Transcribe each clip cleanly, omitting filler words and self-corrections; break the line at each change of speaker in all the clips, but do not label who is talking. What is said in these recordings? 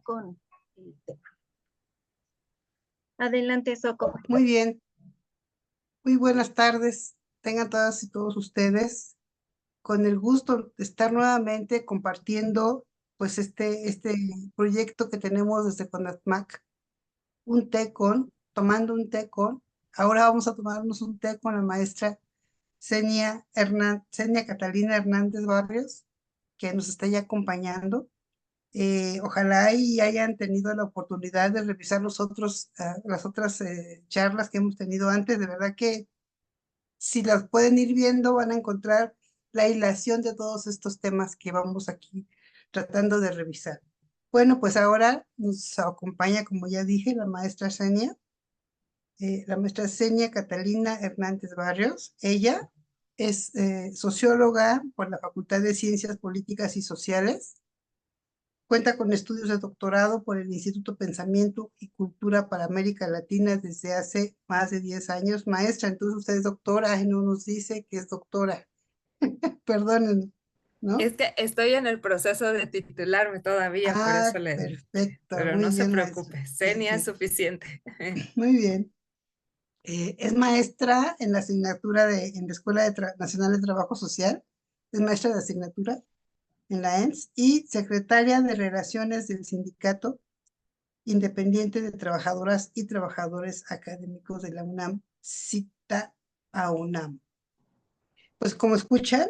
con el tema. Adelante, Soco.
Muy bien, muy buenas tardes. Tengan todas y todos ustedes con el gusto de estar nuevamente compartiendo pues este proyecto que tenemos desde CONATMAC, un té con, tomando un té con. Ahora vamos a tomarnos un té con la maestra Xenia Catalina Hernández Barrios, que nos está ya acompañando. Ojalá y hayan tenido la oportunidad de revisar las otras charlas que hemos tenido antes. De verdad que si las pueden ir viendo, van a encontrar la hilación de todos estos temas que vamos aquí tratando de revisar. Bueno, pues ahora nos acompaña, como ya dije, la maestra Xenia Catalina Hernández Barrios. Ella es socióloga por la Facultad de Ciencias Políticas y Sociales. Cuenta con estudios de doctorado por el Instituto Pensamiento y Cultura para América Latina desde hace más de 10 años. Maestra, entonces usted es doctora y no nos dice que es doctora. Perdonen, ¿no?
Es que estoy en el proceso de titularme todavía, por eso le digo.
Perfecto,
Pero
muy
no se
bien, maestra.
preocupe,
Sí,
Xenia es
sí,
suficiente.
muy bien. Es maestra en la asignatura en la Escuela Nacional de Trabajo Social. Es maestra de asignatura en la ENS y secretaria de Relaciones del Sindicato Independiente de Trabajadoras y Trabajadores Académicos de la UNAM, cita a UNAM. Pues como escuchan,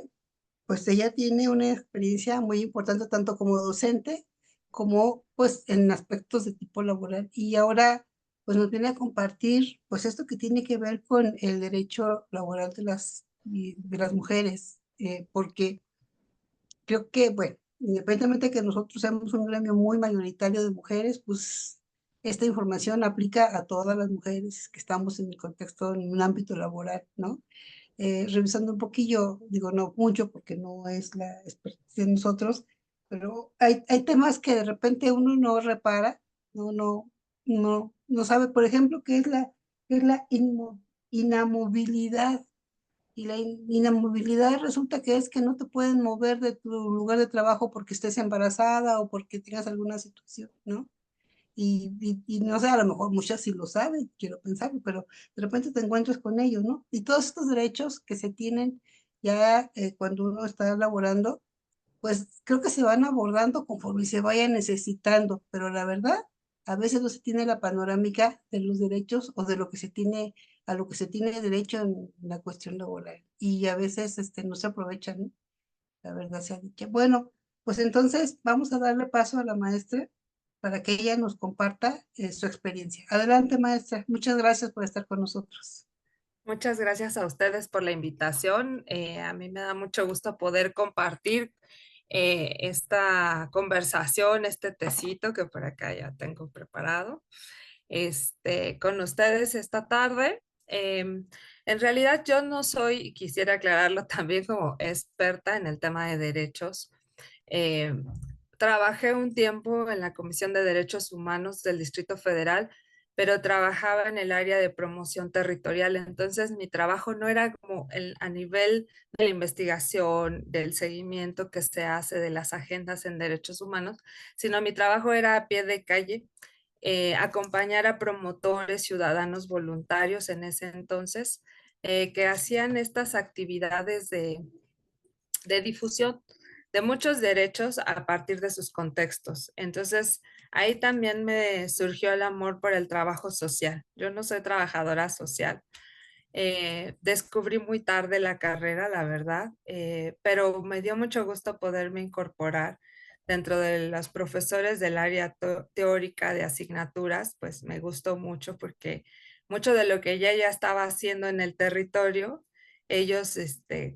pues ella tiene una experiencia muy importante tanto como docente como pues en aspectos de tipo laboral, y ahora pues nos viene a compartir pues esto que tiene que ver con el derecho laboral de las mujeres, porque creo que, bueno, independientemente de que nosotros seamos un gremio muy mayoritario de mujeres, pues esta información aplica a todas las mujeres que estamos en el contexto, en un ámbito laboral, ¿no? Revisando un poquillo, digo no mucho porque no es la expertise de nosotros, pero hay temas que de repente uno no repara, no sabe, por ejemplo, qué es la inamovilidad. Y la inamovilidad resulta que es que no te pueden mover de tu lugar de trabajo porque estés embarazada o porque tengas alguna situación, ¿no? Y no sé, a lo mejor muchas sí lo saben, quiero pensarlo, pero de repente te encuentras con ellos, ¿no? Y todos estos derechos que se tienen ya cuando uno está laborando, pues creo que se van abordando conforme se vaya necesitando, pero la verdad, a veces no se tiene la panorámica de los derechos o de lo que se tiene, a lo que se tiene derecho en la cuestión laboral. Y a veces no se aprovechan, ¿no? La verdad sea dicha. Bueno, pues entonces vamos a darle paso a la maestra para que ella nos comparta su experiencia. Adelante, maestra. Muchas gracias por estar con nosotros.
Muchas gracias a ustedes por la invitación. A mí me da mucho gusto poder compartir esta conversación, este tecito que por acá ya tengo preparado, con ustedes esta tarde. En realidad yo no soy, quisiera aclararlo también, como experta en el tema de derechos. Eh, Trabajé un tiempo en la Comisión de Derechos Humanos del Distrito Federal, pero trabajaba en el área de promoción territorial. Entonces mi trabajo no era como a nivel de la investigación, del seguimiento que se hace de las agendas en derechos humanos, sino mi trabajo era a pie de calle, acompañar a promotores, ciudadanos voluntarios en ese entonces, que hacían estas actividades de difusión de muchos derechos a partir de sus contextos. Entonces, ahí también me surgió el amor por el trabajo social. Yo no soy trabajadora social. Descubrí muy tarde la carrera, la verdad, pero me dio mucho gusto poderme incorporar dentro de los profesores del área teórica de asignaturas. Pues me gustó mucho porque mucho de lo que ella ya estaba haciendo en el territorio, ellos,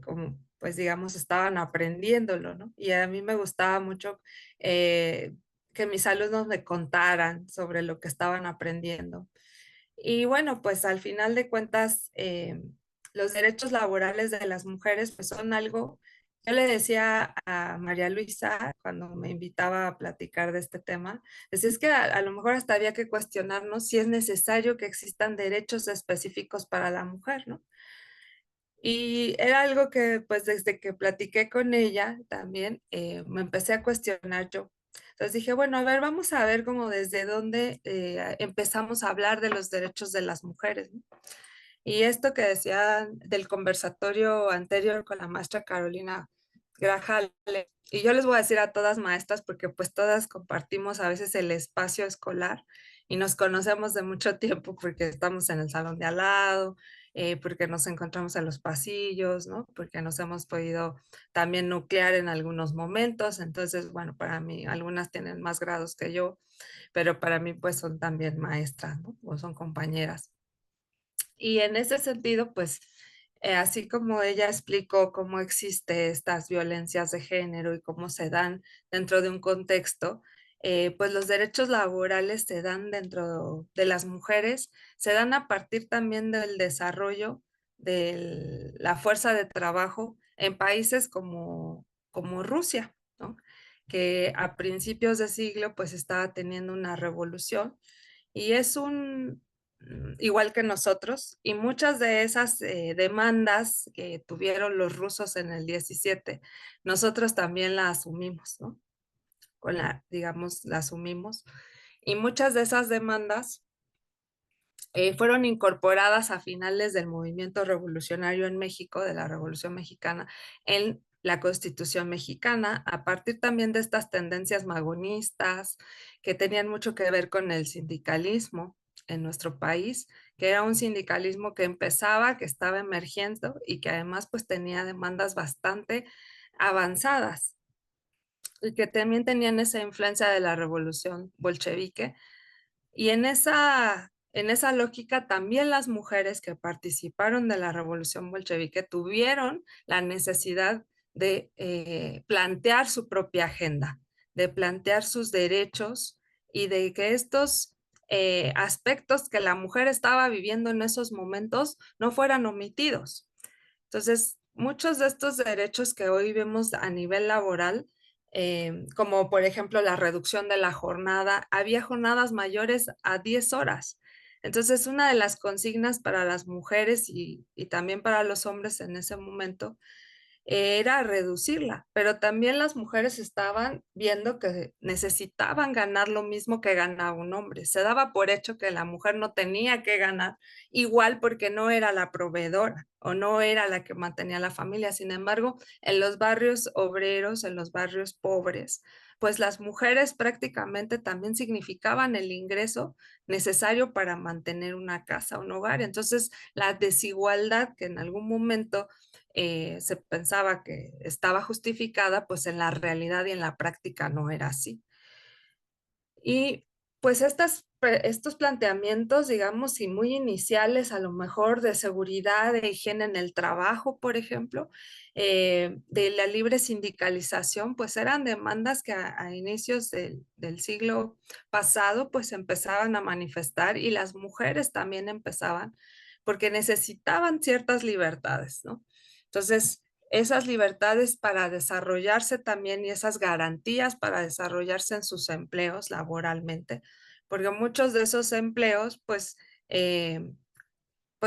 como pues digamos, estaban aprendiéndolo, ¿no? Y a mí me gustaba mucho que mis alumnos me contaran sobre lo que estaban aprendiendo. Y bueno, pues al final de cuentas, los derechos laborales de las mujeres pues son algo, yo le decía a María Luisa cuando me invitaba a platicar de este tema, es que a lo mejor hasta había que cuestionarnos si es necesario que existan derechos específicos para la mujer, ¿no? Y era algo que pues desde que platiqué con ella también me empecé a cuestionar yo. Entonces dije, bueno, a ver, vamos a ver cómo desde dónde empezamos a hablar de los derechos de las mujeres, ¿no? Y esto que decía del conversatorio anterior con la maestra Carolina Grajales, y yo les voy a decir a todas maestras porque pues todas compartimos a veces el espacio escolar y nos conocemos de mucho tiempo porque estamos en el salón de al lado, porque nos encontramos en los pasillos, ¿no? Porque nos hemos podido también nuclear en algunos momentos. Entonces, bueno, para mí algunas tienen más grados que yo, pero para mí pues son también maestras, ¿no? O son compañeras. Y en ese sentido, pues, así como ella explicó cómo existe estas violencias de género y cómo se dan dentro de un contexto, pues los derechos laborales se dan dentro de las mujeres, se dan a partir también del desarrollo de la fuerza de trabajo en países como Rusia, ¿no? Que a principios de siglo pues estaba teniendo una revolución y es igual que nosotros, y muchas de esas demandas que tuvieron los rusos en el 17, nosotros también la asumimos, ¿no? Digamos, la asumimos. Y muchas de esas demandas fueron incorporadas a finales del movimiento revolucionario en México, de la Revolución Mexicana, en la Constitución mexicana, a partir también de estas tendencias magonistas que tenían mucho que ver con el sindicalismo en nuestro país, que era un sindicalismo que empezaba, que estaba emergiendo y que además pues tenía demandas bastante avanzadas y que también tenían esa influencia de la revolución bolchevique y en esa lógica también las mujeres que participaron de la revolución bolchevique tuvieron la necesidad de plantear su propia agenda, de plantear sus derechos y de que estos aspectos que la mujer estaba viviendo en esos momentos no fueran omitidos. Entonces, muchos de estos derechos que hoy vemos a nivel laboral, como por ejemplo la reducción de la jornada, había jornadas mayores a 10 horas. Entonces, una de las consignas para las mujeres y también para los hombres en ese momento era reducirla, pero también las mujeres estaban viendo que necesitaban ganar lo mismo que ganaba un hombre. Se daba por hecho que la mujer no tenía que ganar igual porque no era la proveedora o no era la que mantenía la familia. Sin embargo, en los barrios obreros, en los barrios pobres, pues las mujeres prácticamente también significaban el ingreso necesario para mantener una casa, un hogar. Entonces, la desigualdad que en algún momento se pensaba que estaba justificada, pues en la realidad y en la práctica no era así. Y pues estos planteamientos, digamos, y muy iniciales, a lo mejor de seguridad, de higiene en el trabajo, por ejemplo, de la libre sindicalización, pues eran demandas que a inicios del siglo pasado, pues empezaban a manifestar y las mujeres también empezaban, porque necesitaban ciertas libertades, ¿no? Entonces, esas libertades para desarrollarse también y esas garantías para desarrollarse en sus empleos laboralmente, porque muchos de esos empleos, pues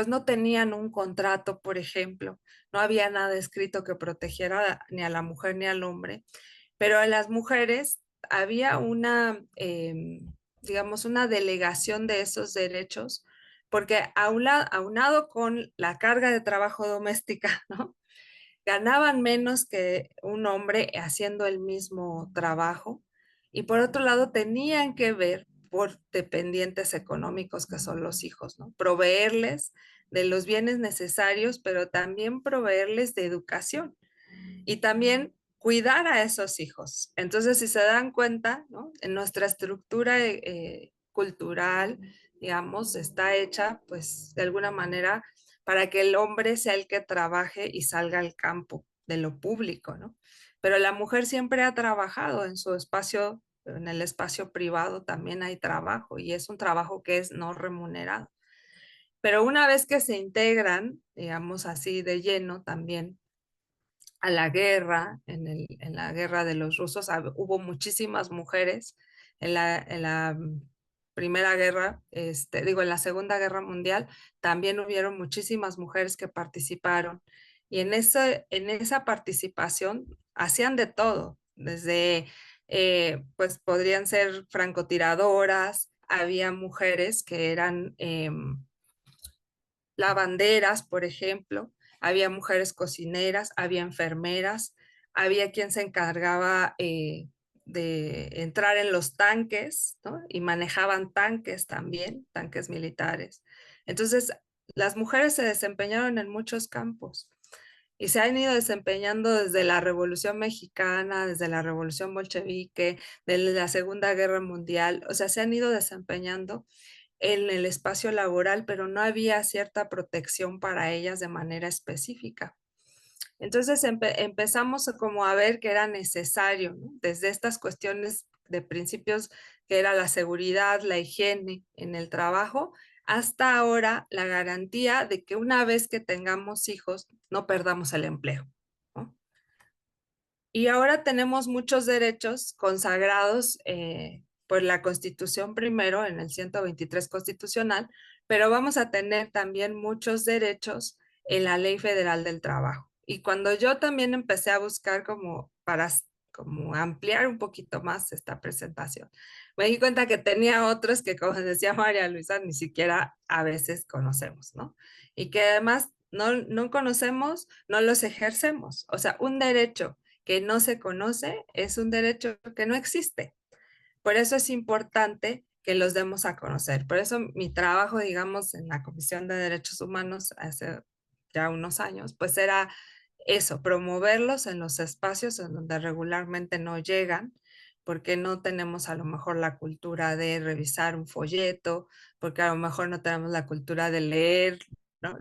no tenían un contrato, por ejemplo, no había nada escrito que protegiera ni a la mujer ni al hombre, pero a las mujeres había digamos, una delegación de esos derechos, porque aunado con la carga de trabajo doméstica, ¿no? Ganaban menos que un hombre haciendo el mismo trabajo y por otro lado tenían que ver por dependientes económicos que son los hijos, ¿no? Proveerles de los bienes necesarios, pero también proveerles de educación y también cuidar a esos hijos. Entonces, si se dan cuenta, ¿no? En nuestra estructura cultural, digamos, está hecha, pues, de alguna manera para que el hombre sea el que trabaje y salga al campo de lo público, ¿no? Pero la mujer siempre ha trabajado en su espacio, en el espacio privado también hay trabajo y es un trabajo que es no remunerado. Pero una vez que se integran, digamos así, de lleno también a la guerra, en la guerra de los rusos, hubo muchísimas mujeres en la Primera Guerra, digo, en la Segunda Guerra Mundial, también hubieron muchísimas mujeres que participaron. Y en esa participación hacían de todo, desde pues podrían ser francotiradoras, había mujeres que eran lavanderas, por ejemplo, había mujeres cocineras, había enfermeras, había quien se encargaba de entrar en los tanques, ¿no? Y manejaban tanques también, tanques militares. Entonces, las mujeres se desempeñaron en muchos campos y se han ido desempeñando desde la Revolución Mexicana, desde la Revolución Bolchevique, desde la Segunda Guerra Mundial, o sea, se han ido desempeñando en el espacio laboral, pero no había cierta protección para ellas de manera específica. Entonces empezamos como a ver que era necesario, ¿no? Desde estas cuestiones de principios que era la seguridad, la higiene en el trabajo, hasta ahora la garantía de que una vez que tengamos hijos no perdamos el empleo, ¿no? Y ahora tenemos muchos derechos consagrados por la Constitución primero, en el 123 constitucional, pero vamos a tener también muchos derechos en la Ley Federal del Trabajo. Y cuando yo también empecé a buscar como para como ampliar un poquito más esta presentación, me di cuenta que tenía otros que, como decía María Luisa, ni siquiera a veces conocemos, ¿no? Y que además no conocemos, no los ejercemos. O sea, un derecho que no se conoce es un derecho que no existe. Por eso es importante que los demos a conocer. Por eso mi trabajo, digamos, en la Comisión de Derechos Humanos hace ya unos años, pues era eso, promoverlos en los espacios en donde regularmente no llegan, porque no tenemos a lo mejor la cultura de revisar un folleto, porque a lo mejor no tenemos la cultura de leer, ¿no?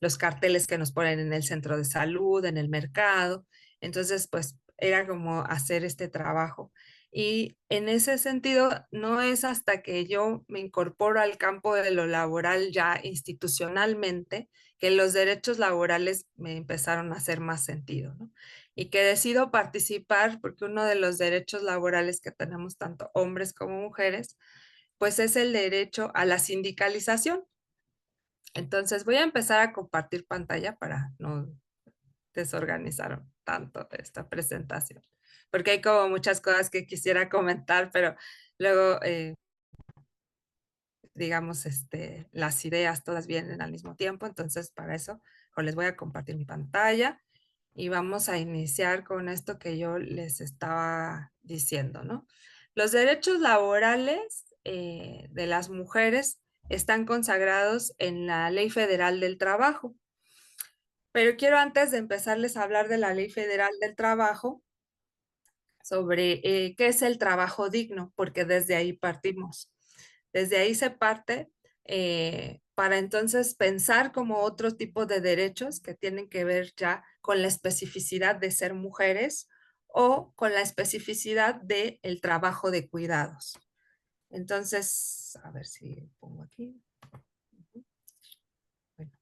Los carteles que nos ponen en el centro de salud, en el mercado. Entonces, pues era como hacer este trabajo. Y en ese sentido, no es hasta que yo me incorporo al campo de lo laboral ya institucionalmente que los derechos laborales me empezaron a hacer más sentido, ¿no? Y que decido participar porque uno de los derechos laborales que tenemos tanto hombres como mujeres, pues es el derecho a la sindicalización. Entonces voy a empezar a compartir pantalla para no desorganizar tanto esta presentación, porque hay como muchas cosas que quisiera comentar, pero luego, digamos, las ideas todas vienen al mismo tiempo, entonces para eso les voy a compartir mi pantalla y vamos a iniciar con esto que yo les estaba diciendo, ¿no? Los derechos laborales de las mujeres están consagrados en la Ley Federal del Trabajo. Pero quiero antes de empezarles a hablar de la Ley Federal del Trabajo, sobre qué es el trabajo digno, porque desde ahí partimos. Desde ahí se parte para entonces pensar como otro tipo de derechos que tienen que ver ya con la especificidad de ser mujeres o con la especificidad del trabajo de cuidados. Entonces, a ver si pongo aquí. Bueno.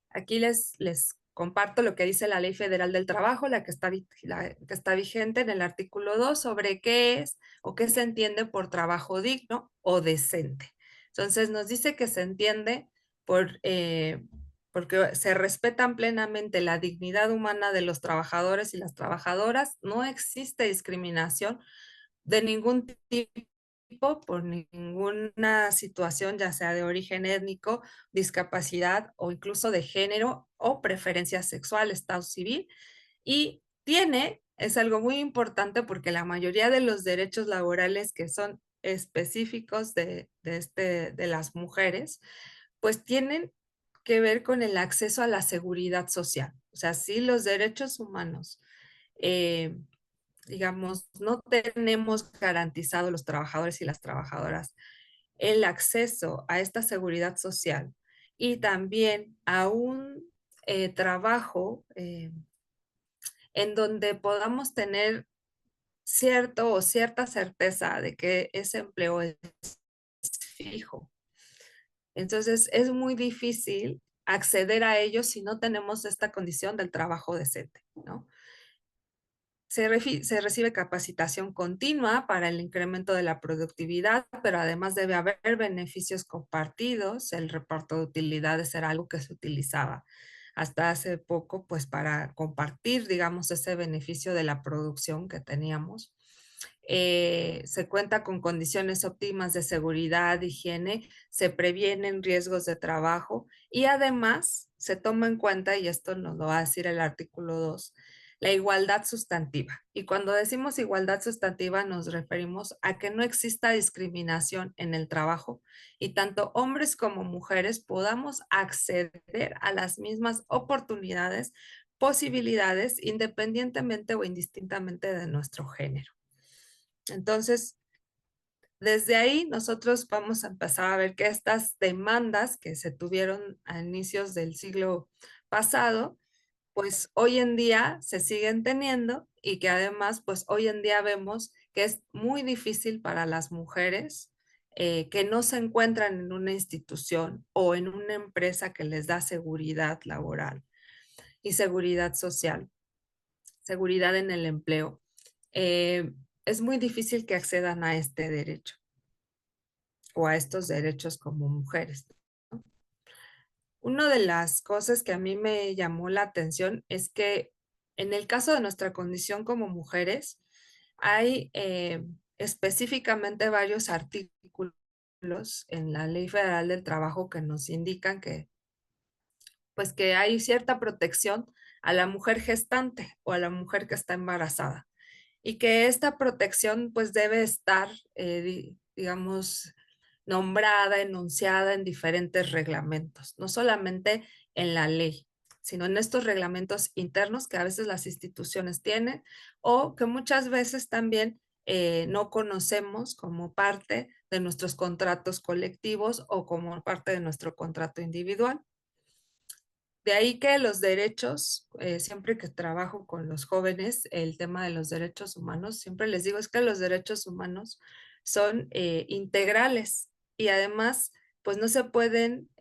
Aquí les comparto lo que dice la Ley Federal del Trabajo, la que está vigente en el artículo 2, sobre qué es o qué se entiende por trabajo digno o decente. Entonces nos dice que se entiende porque se respetan plenamente la dignidad humana de los trabajadores y las trabajadoras, no existe discriminación de ningún tipo por ninguna situación, ya sea de origen étnico, discapacidad o incluso de género o preferencia sexual, estado civil. Y es algo muy importante porque la mayoría de los derechos laborales que son específicos de las mujeres, pues tienen que ver con el acceso a la seguridad social. O sea, sí, los derechos humanos digamos, no tenemos garantizado los trabajadores y las trabajadoras el acceso a esta seguridad social y también a un trabajo en donde podamos tener cierto o cierta certeza de que ese empleo es fijo. Entonces es muy difícil acceder a ello si no tenemos esta condición del trabajo decente, ¿no? Se recibe capacitación continua para el incremento de la productividad, pero además debe haber beneficios compartidos. El reparto de utilidades era algo que se utilizaba hasta hace poco, pues para compartir, digamos, ese beneficio de la producción que teníamos. Se cuenta con condiciones óptimas de seguridad, higiene, se previenen riesgos de trabajo y además se toma en cuenta, y esto nos lo va a decir el artículo 2, la igualdad sustantiva. Y cuando decimos igualdad sustantiva nos referimos a que no exista discriminación en el trabajo y tanto hombres como mujeres podamos acceder a las mismas oportunidades, posibilidades, independientemente o indistintamente de nuestro género. Entonces, desde ahí nosotros vamos a empezar a ver que estas demandas que se tuvieron a inicios del siglo pasado, pues hoy en día se siguen teniendo y que además, pues hoy en día vemos que es muy difícil para las mujeres que no se encuentran en una institución o en una empresa que les da seguridad laboral y seguridad social, seguridad en el empleo. Es muy difícil que accedan a este derecho o a estos derechos como mujeres, ¿no? Una de las cosas que a mí me llamó la atención es que en el caso de nuestra condición como mujeres, hay específicamente varios artículos en la Ley Federal del Trabajo que nos indican que, pues, que hay cierta protección a la mujer gestante o a la mujer que está embarazada y que esta protección pues debe estar, digamos, nombrada, enunciada en diferentes reglamentos, no solamente en la ley, sino en estos reglamentos internos que a veces las instituciones tienen o que muchas veces también no conocemos como parte de nuestros contratos colectivos o como parte de nuestro contrato individual. De ahí que los derechos, siempre que trabajo con los jóvenes, el tema de los derechos humanos, siempre les digo es que los derechos humanos son integrales y además, pues no se pueden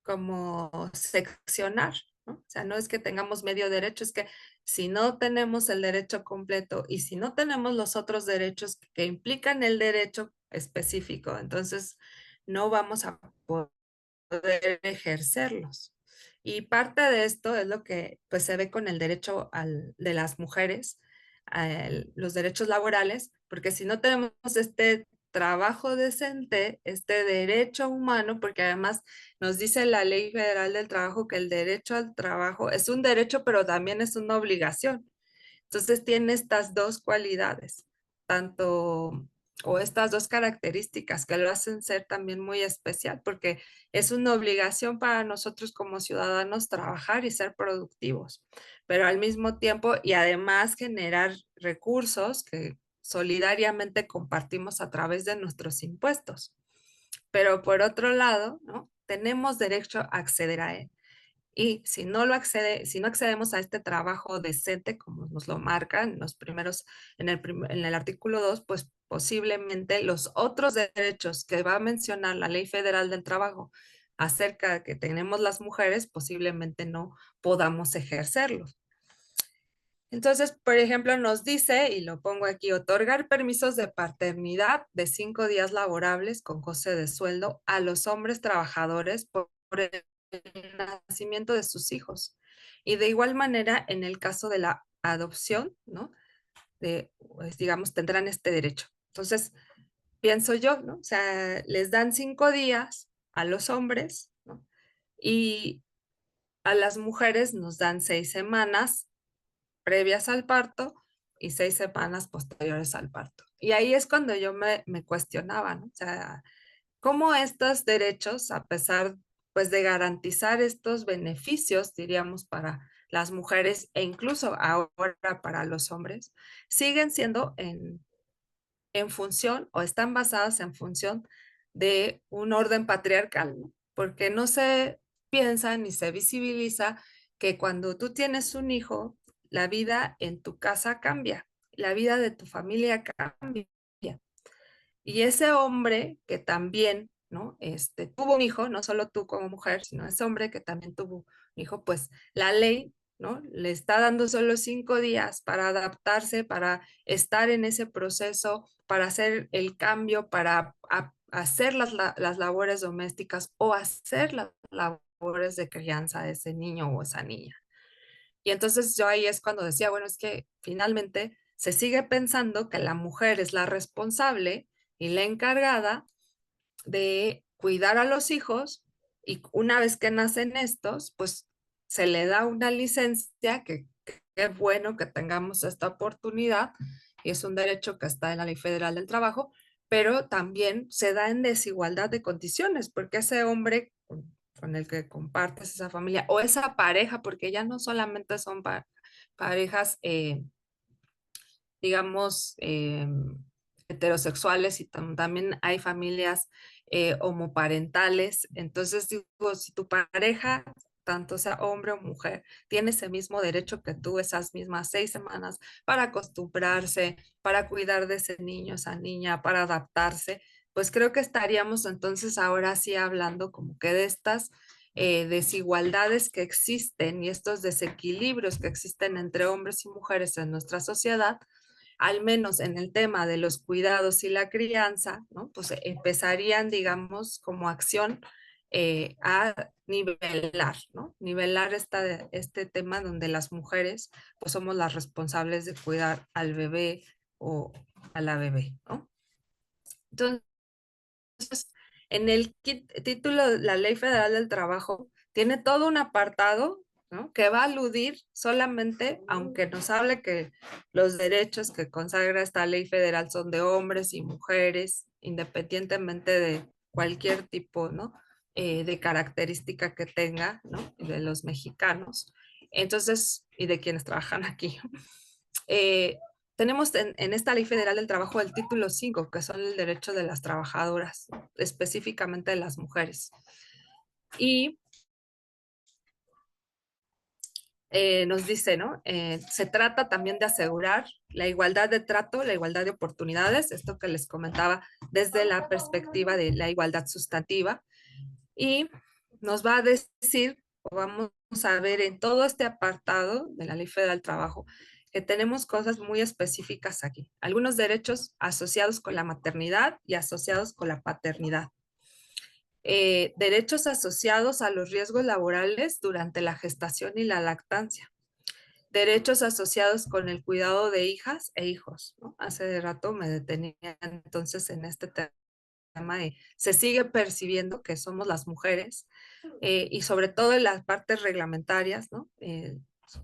como seccionar, ¿no? O sea, no es que tengamos medio derecho, es que si no tenemos el derecho completo y si no tenemos los otros derechos que implican el derecho específico, entonces no vamos a poder ejercerlos. Y parte de esto es lo que pues, se ve con el derecho de las mujeres, los derechos laborales, porque si no tenemos este trabajo decente, este derecho humano, porque además nos dice la Ley Federal del Trabajo que el derecho al trabajo es un derecho, pero también es una obligación. Entonces tiene estas dos cualidades, tanto o estas dos características que lo hacen ser también muy especial, porque es una obligación para nosotros como ciudadanos trabajar y ser productivos, pero al mismo tiempo y además generar recursos que solidariamente compartimos a través de nuestros impuestos. Pero por otro lado, ¿no? Tenemos derecho a acceder a él. Y si no accedemos a este trabajo decente, como nos lo marcan los primeros, en el artículo 2, pues posiblemente los otros derechos que va a mencionar la Ley Federal del Trabajo acerca de que tenemos las mujeres, posiblemente no podamos ejercerlos. Entonces, por ejemplo, nos dice, y lo pongo aquí, otorgar permisos de paternidad de 5 días laborables con goce de sueldo a los hombres trabajadores por el nacimiento de sus hijos. Y de igual manera, en el caso de la adopción, ¿no? Pues, digamos, tendrán este derecho. Entonces, pienso yo, ¿no? O sea, les dan 5 días a los hombres, ¿no? Y a las mujeres nos dan 6 semanas previas al parto y 6 semanas posteriores al parto. Y ahí es cuando yo me cuestionaba, ¿no? O sea, cómo estos derechos, a pesar pues de garantizar estos beneficios, diríamos, para las mujeres e incluso ahora para los hombres, siguen siendo en función o están basadas en función de un orden patriarcal, ¿no? Porque no se piensa ni se visibiliza que cuando tú tienes un hijo, la vida en tu casa cambia, la vida de tu familia cambia. Y ese hombre que también, ¿no? Tuvo un hijo, no solo tú como mujer, sino ese hombre que también tuvo un hijo, pues la ley, ¿no? Le está dando solo 5 días para adaptarse, para estar en ese proceso, para hacer el cambio, para hacer las labores domésticas o hacer las labores labores de crianza de ese niño o esa niña. Y entonces yo ahí es cuando decía, bueno, es que finalmente se sigue pensando que la mujer es la responsable y la encargada de cuidar a los hijos, y una vez que nacen estos, pues se le da una licencia, que es bueno que tengamos esta oportunidad, y es un derecho que está en la Ley Federal del Trabajo, pero también se da en desigualdad de condiciones, porque ese hombre con el que compartes esa familia, o esa pareja, porque ya no solamente son parejas, digamos, heterosexuales, y también hay familias homoparentales. Entonces, digo, si tu pareja, tanto sea hombre o mujer, tiene ese mismo derecho que tú, esas mismas 6 semanas para acostumbrarse, para cuidar de ese niño, esa niña, para adaptarse, pues creo que estaríamos entonces ahora sí hablando como que de estas desigualdades que existen y estos desequilibrios que existen entre hombres y mujeres en nuestra sociedad, al menos en el tema de los cuidados y la crianza, ¿no? Pues empezarían, digamos, como acción a nivelar, ¿no? Nivelar este tema donde las mujeres, pues somos las responsables de cuidar al bebé o a la bebé, ¿no? Entonces, en el título de la Ley Federal del Trabajo tiene todo un apartado, ¿no?, que va a aludir solamente, aunque nos hable que los derechos que consagra esta ley federal son de hombres y mujeres, independientemente de cualquier tipo, ¿no?, de característica que tenga, ¿no?, de los mexicanos, entonces, y de quienes trabajan aquí. Tenemos en esta Ley Federal del Trabajo el título 5, que son el derecho de las trabajadoras, específicamente de las mujeres. Y nos dice, ¿no? Se trata también de asegurar la igualdad de trato, la igualdad de oportunidades, esto que les comentaba desde la perspectiva de la igualdad sustantiva. Y nos va a decir, o vamos a ver en todo este apartado de la Ley Federal del Trabajo, que tenemos cosas muy específicas aquí. Algunos derechos asociados con la maternidad y asociados con la paternidad. Derechos asociados a los riesgos laborales durante la gestación y la lactancia. Derechos asociados con el cuidado de hijas e hijos, ¿no? Hace rato me detenía entonces en este tema de, se sigue percibiendo que somos las mujeres, y sobre todo en las partes reglamentarias, ¿no?,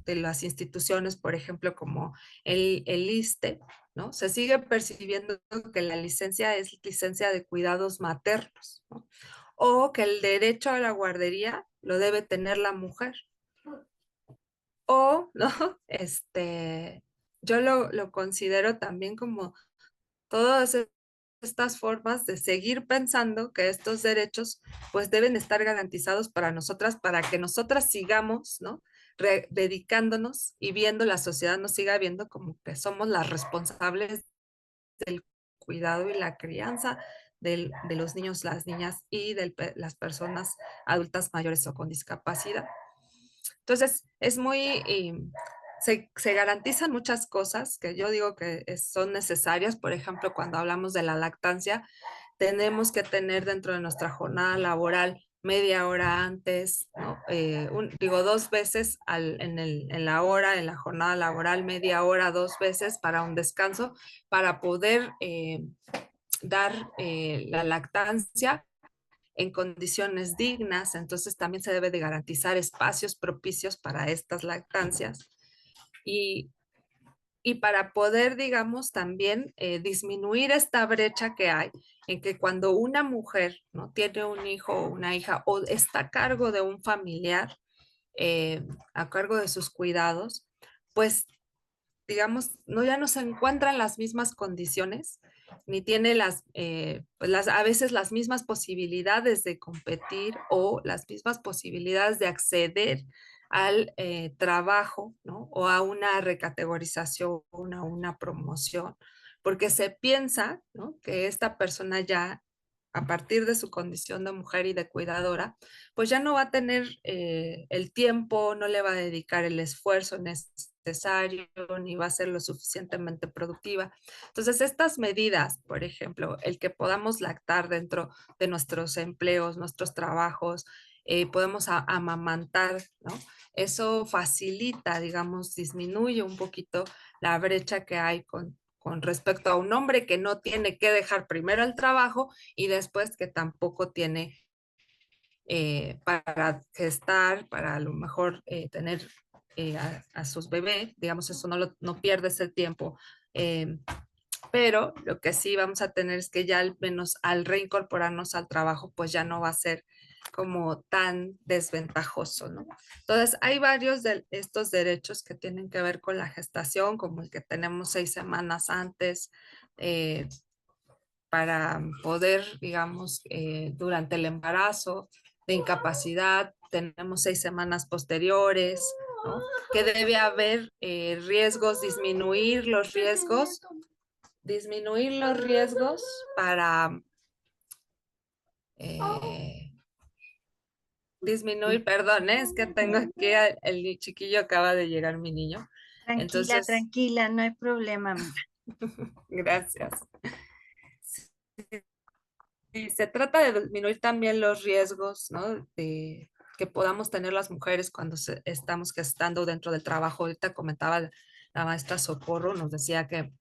de las instituciones, por ejemplo, como el ISSSTE, ¿no? Se sigue percibiendo que la licencia es licencia de cuidados maternos, ¿no?, o que el derecho a la guardería lo debe tener la mujer. O, ¿no? Yo lo considero también como todas estas formas de seguir pensando que estos derechos pues deben estar garantizados para nosotras, para que nosotras sigamos, ¿no?, dedicándonos y viendo, la sociedad nos siga viendo como que somos las responsables del cuidado y la crianza de los niños, las niñas y de las personas adultas mayores o con discapacidad. Entonces, es muy, se garantizan muchas cosas que yo digo que son necesarias. Por ejemplo, cuando hablamos de la lactancia, tenemos que tener dentro de nuestra jornada laboral media hora antes, ¿no? Digo, 2 veces en la hora, en la jornada laboral, media hora, 2 veces para un descanso, para poder dar la lactancia en condiciones dignas. Entonces también se debe de garantizar espacios propicios para estas lactancias y, y para poder, digamos, también disminuir esta brecha que hay en que cuando una mujer, ¿no?, tiene un hijo o una hija o está a cargo de un familiar, a cargo de sus cuidados, pues digamos, ya no se encuentra en las mismas condiciones, ni tiene pues a veces las mismas posibilidades de competir o las mismas posibilidades de acceder al trabajo, ¿no?, o a una recategorización, a una promoción, porque se piensa, ¿no?, que esta persona ya, a partir de su condición de mujer y de cuidadora, pues ya no va a tener el tiempo, no le va a dedicar el esfuerzo necesario, ni va a ser lo suficientemente productiva. Entonces, estas medidas, por ejemplo, el que podamos lactar dentro de nuestros empleos, nuestros trabajos, podemos amamantar, ¿no? Eso facilita, digamos, disminuye un poquito la brecha que hay con respecto a un hombre que no tiene que dejar primero el trabajo y después que tampoco tiene para gestar, para a lo mejor tener a sus bebés, digamos, eso no pierdes el tiempo. Pero lo que sí vamos a tener es que ya al menos al reincorporarnos al trabajo, pues ya no va a ser como tan desventajoso, ¿no? Entonces, hay varios de estos derechos que tienen que ver con la gestación, como el que tenemos 6 semanas antes, para poder, digamos, durante el embarazo, de incapacidad, tenemos 6 semanas posteriores, ¿no? Que debe haber riesgos, disminuir los riesgos para disminuir, perdón, es que tengo aquí el chiquillo, acaba de llegar mi niño.
Tranquila,
Entonces,
tranquila, no hay problema, amiga.
gracias. Y se trata de disminuir también los riesgos, ¿no? Que podamos tener las mujeres cuando estamos gestando dentro del trabajo. Ahorita comentaba la maestra Socorro, nos decía que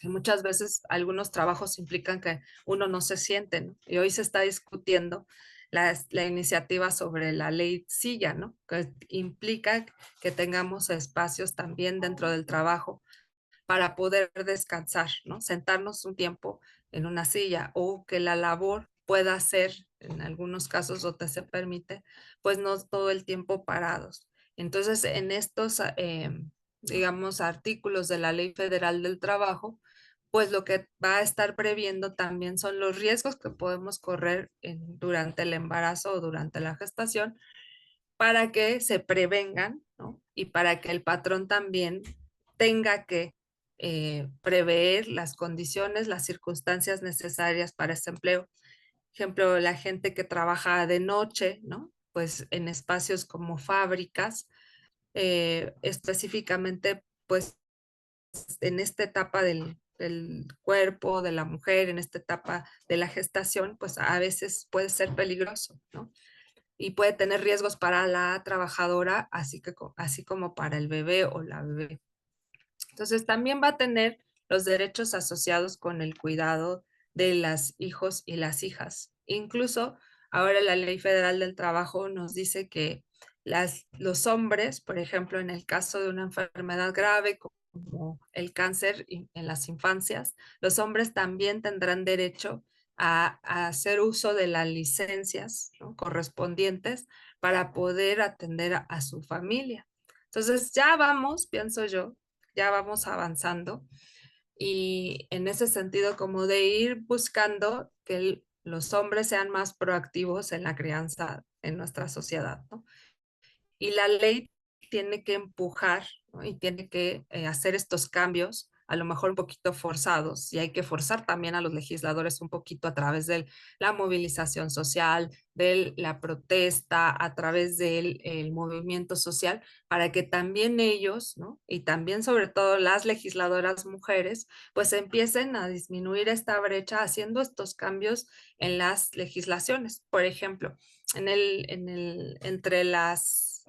muchas veces algunos trabajos implican que uno no se siente, ¿no? Y hoy se está discutiendo la iniciativa sobre la ley silla, ¿no? Que implica que tengamos espacios también dentro del trabajo para poder descansar, ¿no? Sentarnos un tiempo en una silla o que la labor pueda ser, en algunos casos donde se permite, pues no todo el tiempo parados. Entonces, en estos, digamos, artículos de la Ley Federal del Trabajo, pues lo que va a estar previendo también son los riesgos que podemos correr durante el embarazo o durante la gestación para que se prevengan, ¿no? Y para que el patrón también tenga que prever las condiciones, las circunstancias necesarias para ese empleo. Ejemplo, la gente que trabaja de noche, ¿no? Pues en espacios como fábricas, específicamente, pues en esta etapa del cuerpo de la mujer, en esta etapa de la gestación, pues a veces puede ser peligroso, ¿no? Y puede tener riesgos para la trabajadora, así como para el bebé o la bebé. Entonces, también va a tener los derechos asociados con el cuidado de los hijos y las hijas. Incluso ahora la Ley Federal del Trabajo nos dice que los hombres, por ejemplo, en el caso de una enfermedad grave como el cáncer en las infancias, los hombres también tendrán derecho a hacer uso de las licencias, ¿no?, correspondientes para poder atender a su familia. Entonces ya vamos, pienso yo, ya vamos avanzando y en ese sentido como de ir buscando que los hombres sean más proactivos en la crianza en nuestra sociedad, ¿no? Y la ley tiene que empujar, ¿no?, y tiene que hacer estos cambios, a lo mejor un poquito forzados, y hay que forzar también a los legisladores un poquito a través de la movilización social, de la protesta, a través del movimiento social, para que también ellos, ¿no?, y también sobre todo las legisladoras mujeres, pues empiecen a disminuir esta brecha haciendo estos cambios en las legislaciones. Por ejemplo, entre las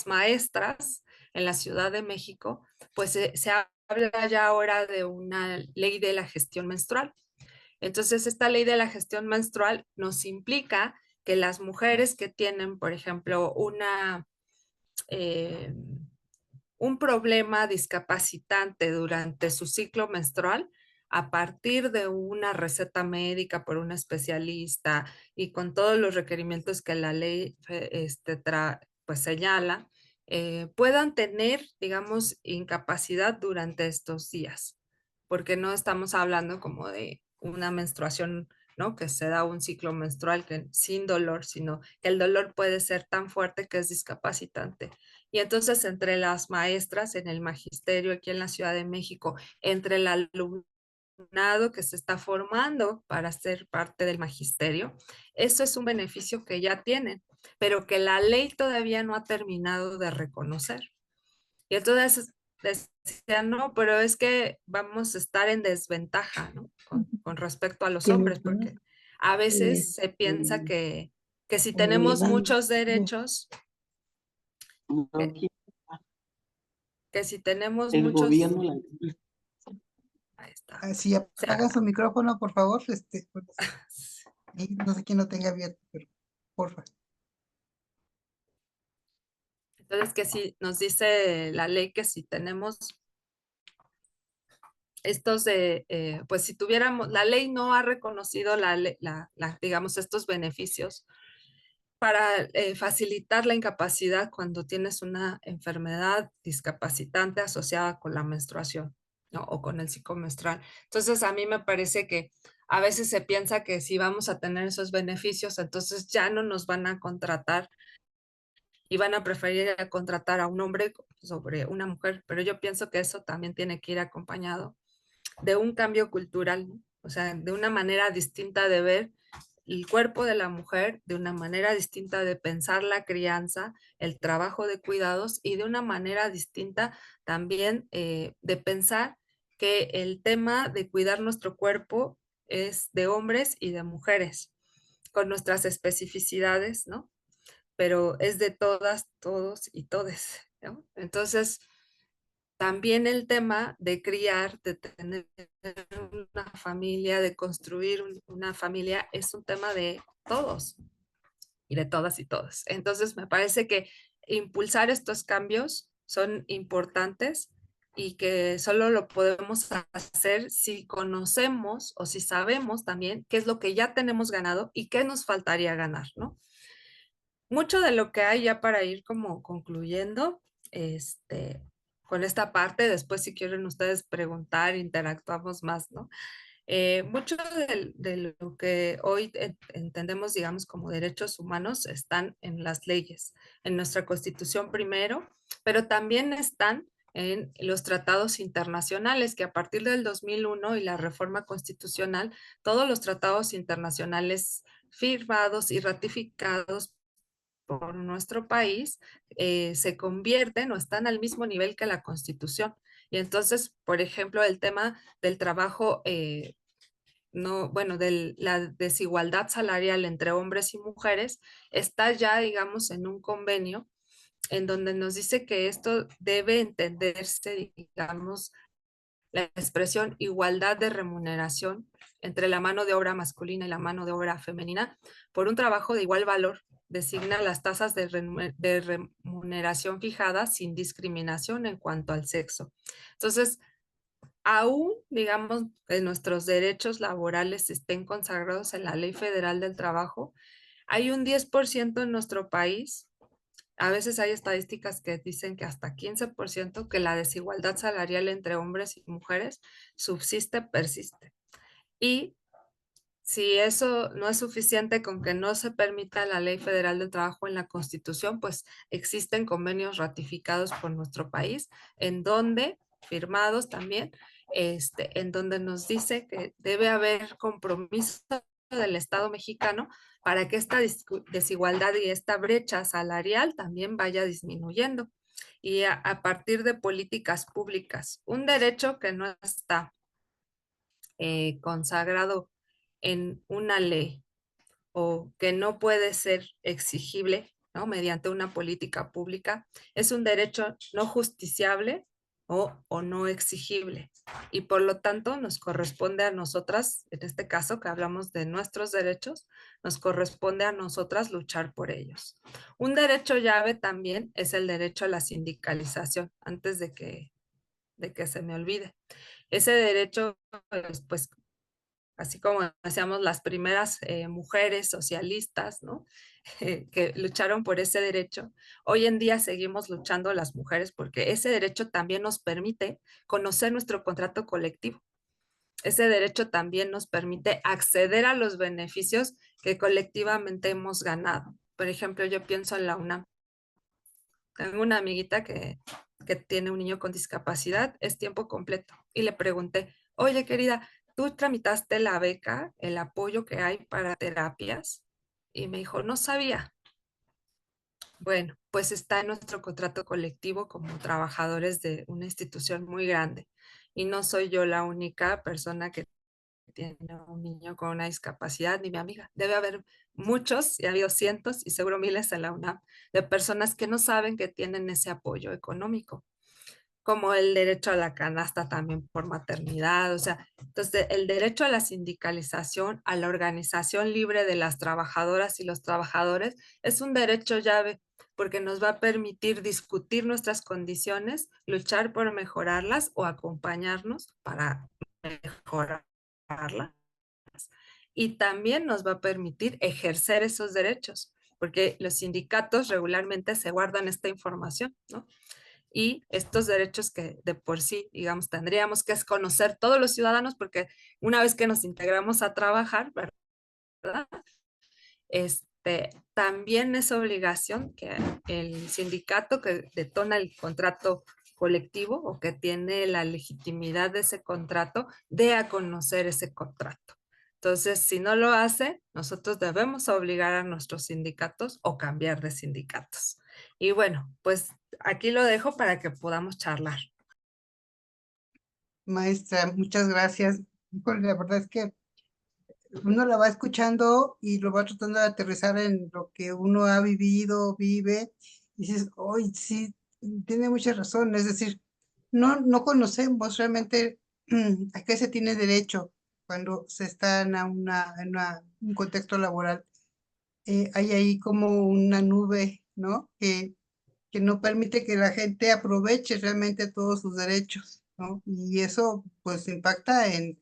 maestras en la Ciudad de México, pues se habla ya ahora de una ley de la gestión menstrual. Entonces, esta ley de la gestión menstrual nos implica que las mujeres que tienen, por ejemplo, un problema discapacitante durante su ciclo menstrual, a partir de una receta médica por un especialista y con todos los requerimientos que la ley pues señala, puedan tener, digamos, incapacidad durante estos días, porque no estamos hablando como de una menstruación, ¿no?, que se da un ciclo menstrual sin dolor, sino que el dolor puede ser tan fuerte que es discapacitante. Y entonces entre las maestras en el magisterio aquí en la Ciudad de México, entre el alumnado que se está formando para ser parte del magisterio, eso es un beneficio que ya tienen, pero que la ley todavía no ha terminado de reconocer. Y entonces decían, no, pero es que vamos a estar en desventaja, ¿no?, con respecto a los hombres, porque a veces se piensa que que si tenemos
Iván,
muchos derechos,
no
que,
quiere
que si tenemos
el
muchos,
gobierno,
ahí está.
Si
Se
apagan su micrófono, por favor, pues,
acaba.
y no sé quién lo tenga abierto, pero porfa.
Entonces, que si nos dice la ley que si tenemos estos pues si tuviéramos, la ley no ha reconocido digamos, estos beneficios para facilitar la incapacidad cuando tienes una enfermedad discapacitante asociada con la menstruación, ¿no? O con el ciclo menstrual. Entonces, a mí me parece que a veces se piensa que si vamos a tener esos beneficios, entonces ya no nos van a contratar y van a preferir contratar a un hombre sobre una mujer, pero yo pienso que eso también tiene que ir acompañado de un cambio cultural, ¿no? O sea, de una manera distinta de ver el cuerpo de la mujer, de una manera distinta de pensar la crianza, el trabajo de cuidados y de una manera distinta también de pensar que el tema de cuidar nuestro cuerpo es de hombres y de mujeres, con nuestras especificidades, ¿no? Pero es de todas, todos y todes, ¿no? Entonces, también el tema de criar, de tener una familia, de construir una familia, es un tema de todos y de todas y todos. Entonces, me parece que impulsar estos cambios son importantes y que solo lo podemos hacer si conocemos o si sabemos también qué es lo que ya tenemos ganado y qué nos faltaría ganar, ¿no? Mucho de lo que hay ya para ir como concluyendo, con esta parte, después si quieren ustedes preguntar, interactuamos más, ¿no? Mucho de lo que hoy entendemos, digamos, como derechos humanos están en las leyes, en nuestra Constitución primero, pero también están en los tratados internacionales, que a partir del 2001 y la reforma constitucional, todos los tratados internacionales firmados y ratificados por nuestro país se convierten o están al mismo nivel que la Constitución. Y entonces, por ejemplo, el tema del trabajo, no, bueno, de la desigualdad salarial entre hombres y mujeres está ya, digamos, en un convenio en donde nos dice que esto debe entenderse, digamos, la expresión igualdad de remuneración entre la mano de obra masculina y la mano de obra femenina por un trabajo de igual valor. Designa las tasas de remuneración fijadas sin discriminación en cuanto al sexo. Entonces, aún, digamos, que nuestros derechos laborales estén consagrados en la Ley Federal del Trabajo, hay un 10% en nuestro país. A veces hay estadísticas que dicen que hasta 15% que la desigualdad salarial entre hombres y mujeres subsiste, persiste. Y si eso no es suficiente con que no se permita la Ley Federal del Trabajo en la Constitución, pues existen convenios ratificados por nuestro país en donde, firmados también, en donde nos dice que debe haber compromiso del Estado mexicano para que esta desigualdad y esta brecha salarial también vaya disminuyendo. Y a partir de políticas públicas, un derecho que no está consagrado en una ley o que no puede ser exigible, ¿no? Mediante una política pública, es un derecho no justiciable o no exigible. Y por lo tanto nos corresponde a nosotras, en este caso que hablamos de nuestros derechos, nos corresponde a nosotras luchar por ellos. Un derecho llave también es el derecho a la sindicalización, antes de que se me olvide. Ese derecho, pues, así como decíamos, las primeras mujeres socialistas, ¿no? Que lucharon por ese derecho. Hoy en día seguimos luchando las mujeres porque ese derecho también nos permite conocer nuestro contrato colectivo. Ese derecho también nos permite acceder a los beneficios que colectivamente hemos ganado. Por ejemplo, yo pienso en la UNAM. Tengo una amiguita que tiene un niño con discapacidad, es tiempo completo. Y le pregunté, oye querida, ¿tú tramitaste la beca, el apoyo que hay para terapias? Y me dijo, no sabía. Bueno, pues está en nuestro contrato colectivo como trabajadores de una institución muy grande. Y no soy yo la única persona que tiene un niño con una discapacidad, ni mi amiga. Debe haber muchos, y ha habido cientos y seguro miles en la UNAM, de personas que no saben que tienen ese apoyo económico, como el derecho a la canasta también por maternidad. O sea, entonces el derecho a la sindicalización, a la organización libre de las trabajadoras y los trabajadores es un derecho llave porque nos va a permitir discutir nuestras condiciones, luchar por mejorarlas o acompañarnos para mejorarlas. Y también nos va a permitir ejercer esos derechos, porque los sindicatos regularmente se guardan esta información, ¿no? Y estos derechos que de por sí, digamos, tendríamos que conocer todos los ciudadanos, porque una vez que nos integramos a trabajar, ¿verdad? También es obligación que el sindicato que detona el contrato colectivo o que tiene la legitimidad de ese contrato dé a conocer ese contrato. Entonces, si no lo hace, nosotros debemos obligar a nuestros sindicatos o cambiar de sindicatos. Y bueno, pues aquí lo dejo para que podamos charlar.
Maestra, muchas gracias. Híjole, la verdad es que uno la va escuchando y lo va tratando de aterrizar en lo que uno ha vivido, vive, y dices, hoy sí, tiene mucha razón. Es decir, no conocemos realmente a qué se tiene derecho cuando se está en un contexto laboral. Hay ahí como una nube, ¿no? Que no permite que la gente aproveche realmente todos sus derechos, ¿no? Y eso pues impacta en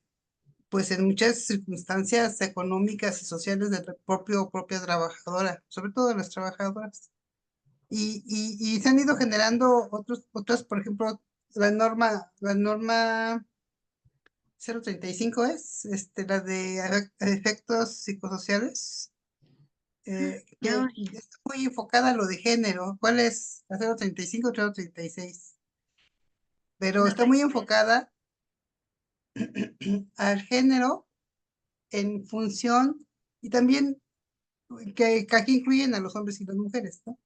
muchas circunstancias económicas y sociales de la propia trabajadora, sobre todo de las trabajadoras. Y se han ido generando otras, por ejemplo, la norma 035 es, la de efectos psicosociales, que
Ay,
está muy enfocada a lo de género. ¿Cuál es? ¿La 035 o 036? Pero
no
está muy
recuerdo.
enfocada al género en función, y también que aquí incluyen a los hombres y las mujeres, ¿no?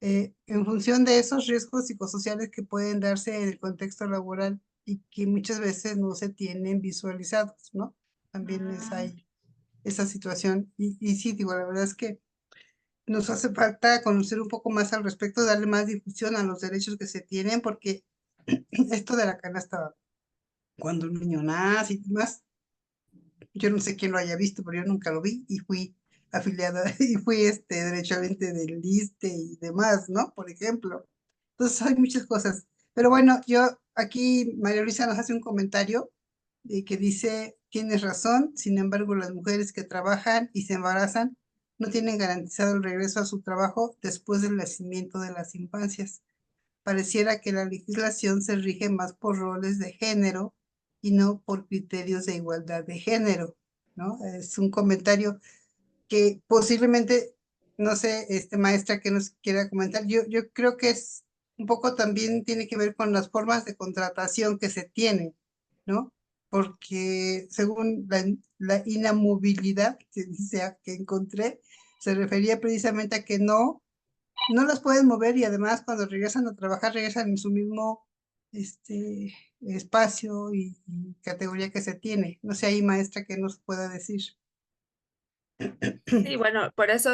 En función de esos riesgos psicosociales que pueden darse en el contexto laboral y que muchas veces no se tienen visualizados, ¿no? También hay esa situación. Y sí, digo, la verdad es que nos hace falta conocer un poco más al respecto, darle más difusión a los derechos que se tienen, porque esto de la canasta, cuando un niño nace y demás, yo no sé quién lo haya visto, pero yo nunca lo vi y fui afiliada y fui derechamente del ISSSTE y demás, ¿no? Por ejemplo. Entonces hay muchas cosas. Pero bueno, yo aquí, María Luisa nos hace un comentario que dice, tienes razón, sin embargo, las mujeres que trabajan y se embarazan no tienen garantizado el regreso a su trabajo después del nacimiento de las infancias. Pareciera que la legislación se rige más por roles de género y no por criterios de igualdad de género, ¿no? Es un comentario que posiblemente, no sé, maestra, que nos quiera comentar. Yo creo que es un poco también tiene que ver con las formas de contratación que se tienen, ¿no? Porque según la inamovilidad que dice que encontré, se refería precisamente a que no las pueden mover, y además cuando regresan a trabajar regresan en su mismo espacio y categoría que se tiene. No sé ahí, maestra, que nos pueda decir.
Y bueno, por eso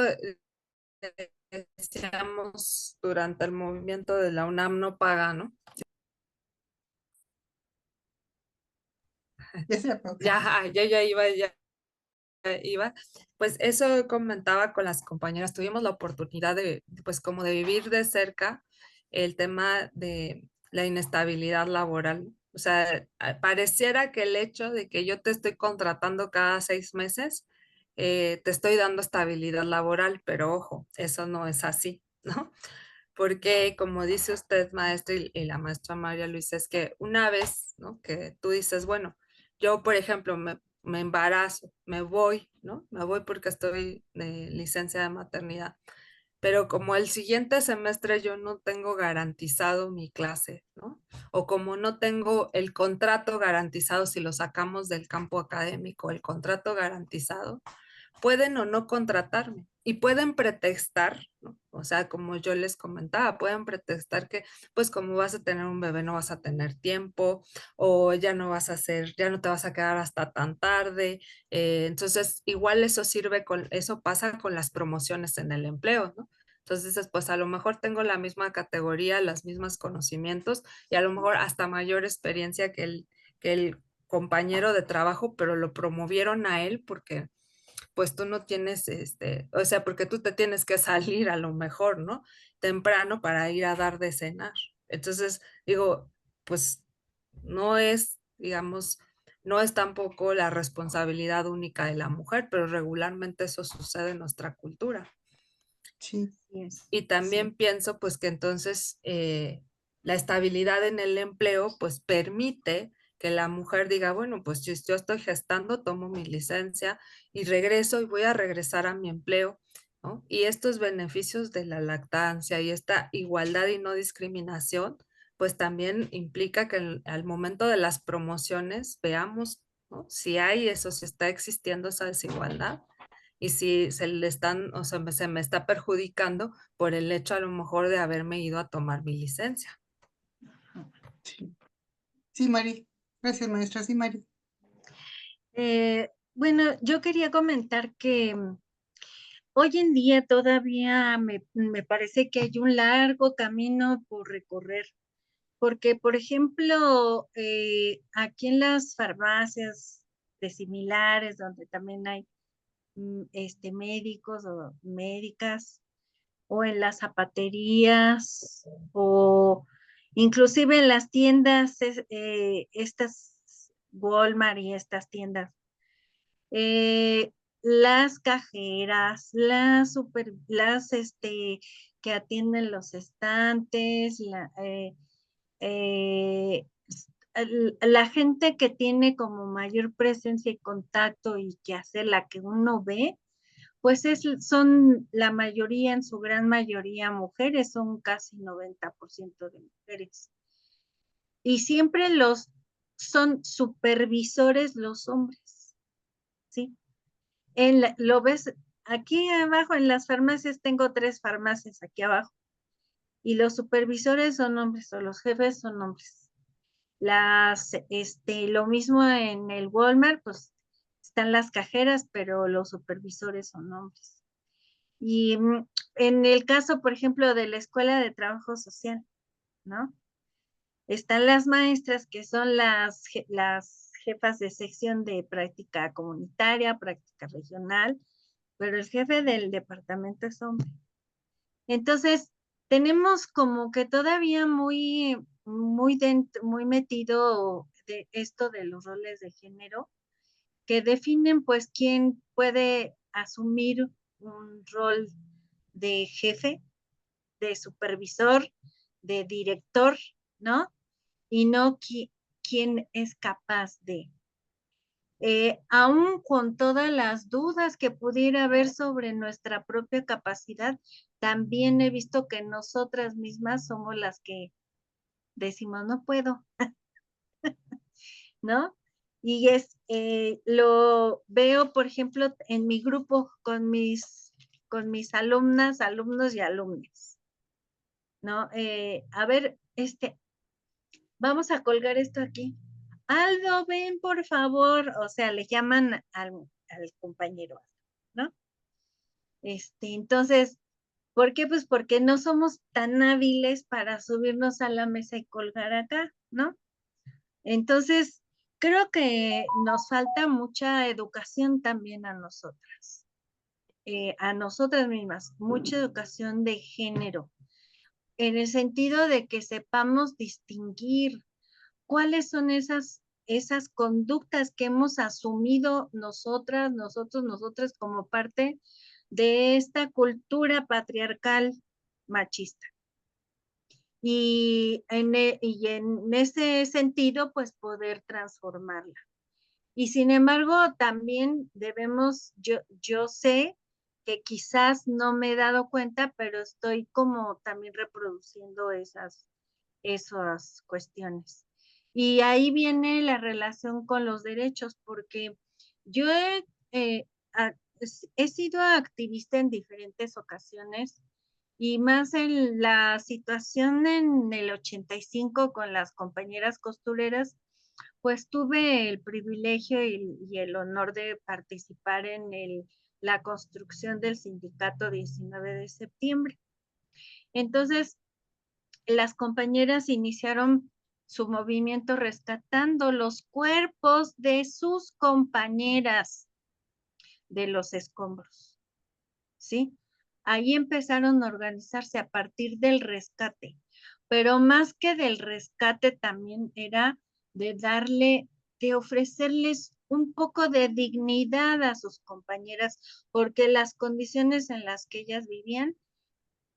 decíamos durante el movimiento de la UNAM no paga, ¿no?
Ya se apagó.
Ya iba. Pues eso comentaba con las compañeras. Tuvimos la oportunidad de, pues como de vivir de cerca el tema de la inestabilidad laboral. O sea, pareciera que el hecho de que yo te estoy contratando cada 6 meses, te estoy dando estabilidad laboral, pero ojo, eso no es así, ¿no? Porque como dice usted, maestra, y la maestra María Luisa, es que una vez, ¿no? Que tú dices, bueno, yo, por ejemplo, me embarazo, me voy, ¿no? Me voy porque estoy de licencia de maternidad, pero como el siguiente semestre yo no tengo garantizado mi clase, ¿no? O como no tengo el contrato garantizado, si lo sacamos del campo académico, el contrato garantizado, pueden o no contratarme. y pueden pretextar, ¿no? O sea, como yo les comentaba, pueden pretextar que, pues como vas a tener un bebé, no vas a tener tiempo, o ya no vas a hacer, ya no te vas a quedar hasta tan tarde. Entonces, igual eso pasa con las promociones en el empleo, ¿no? Entonces dices, pues a lo mejor tengo la misma categoría, los mismos conocimientos y a lo mejor hasta mayor experiencia que el compañero de trabajo, pero lo promovieron a él porque pues tú no tienes, o sea, porque tú te tienes que salir a lo mejor, ¿no? Temprano para ir a dar de cenar. Entonces, digo, pues no es, digamos, no es tampoco la responsabilidad única de la mujer, pero regularmente eso sucede en nuestra cultura.
Sí,
Así es.
Y también pienso pues que entonces la estabilidad en el empleo pues permite que la mujer diga, bueno, pues si yo estoy gestando, tomo mi licencia y regreso y voy a regresar a mi empleo, ¿no? Y estos beneficios de la lactancia y esta igualdad y no discriminación, pues también implica que al momento de las promociones veamos, ¿no? Si hay eso, si está existiendo esa desigualdad y si se le están, o sea, se me está perjudicando por el hecho a lo mejor de haberme ido a tomar mi licencia.
sí. Sí, Mari. Gracias, maestra. Sí, Mari.
Bueno, yo quería comentar que hoy en día todavía me parece que hay un largo camino por recorrer, porque, por ejemplo, aquí en las farmacias de similares, donde también hay médicos o médicas, o en las zapaterías, o inclusive en las tiendas, estas Walmart y estas tiendas, las cajeras, que atienden los estantes, la gente que tiene como mayor presencia y contacto y que hace la que uno ve, pues son la mayoría, en su gran mayoría mujeres, son casi 90% de mujeres. Y siempre son supervisores los hombres, ¿sí? Lo ves aquí abajo en las farmacias, tengo 3 farmacias aquí abajo, y los supervisores son hombres o los jefes son hombres. Lo mismo en el Walmart, pues están las cajeras, pero los supervisores son hombres. Y en el caso, por ejemplo, de la Escuela de Trabajo Social, ¿no? Están las maestras que son las jefas de sección de práctica comunitaria, práctica regional, pero el jefe del departamento es hombre. Entonces, tenemos como que todavía muy metido de esto de los roles de género, que definen pues quién puede asumir un rol de jefe, de supervisor, de director, ¿no? Y no quién es capaz de. Aún con todas las dudas que pudiera haber sobre nuestra propia capacidad, también he visto que nosotras mismas somos las que decimos, no puedo, ¿no? Y lo veo, por ejemplo, en mi grupo con mis alumnas, alumnos y alumnas, ¿no? A ver, vamos a colgar esto aquí. Aldo, ven, por favor. O sea, le llaman al compañero, ¿no? Entonces, ¿por qué? Pues porque no somos tan hábiles para subirnos a la mesa y colgar acá, ¿no? Entonces, creo que nos falta mucha educación también a nosotras mismas, mucha educación de género, en el sentido de que sepamos distinguir cuáles son esas conductas que hemos asumido nosotras como parte de esta cultura patriarcal machista. Y en ese sentido, pues poder transformarla. Y sin embargo, también yo sé que quizás no me he dado cuenta, pero estoy como también reproduciendo esas cuestiones. Y ahí viene la relación con los derechos, porque yo he sido activista en diferentes ocasiones y más en la situación en el 85 con las compañeras costureras, pues tuve el privilegio y el honor de participar en la construcción del sindicato 19 de septiembre. Entonces, las compañeras iniciaron su movimiento rescatando los cuerpos de sus compañeras de los escombros, ¿sí? Ahí empezaron a organizarse a partir del rescate, pero más que del rescate también era de de ofrecerles un poco de dignidad a sus compañeras, porque las condiciones en las que ellas vivían,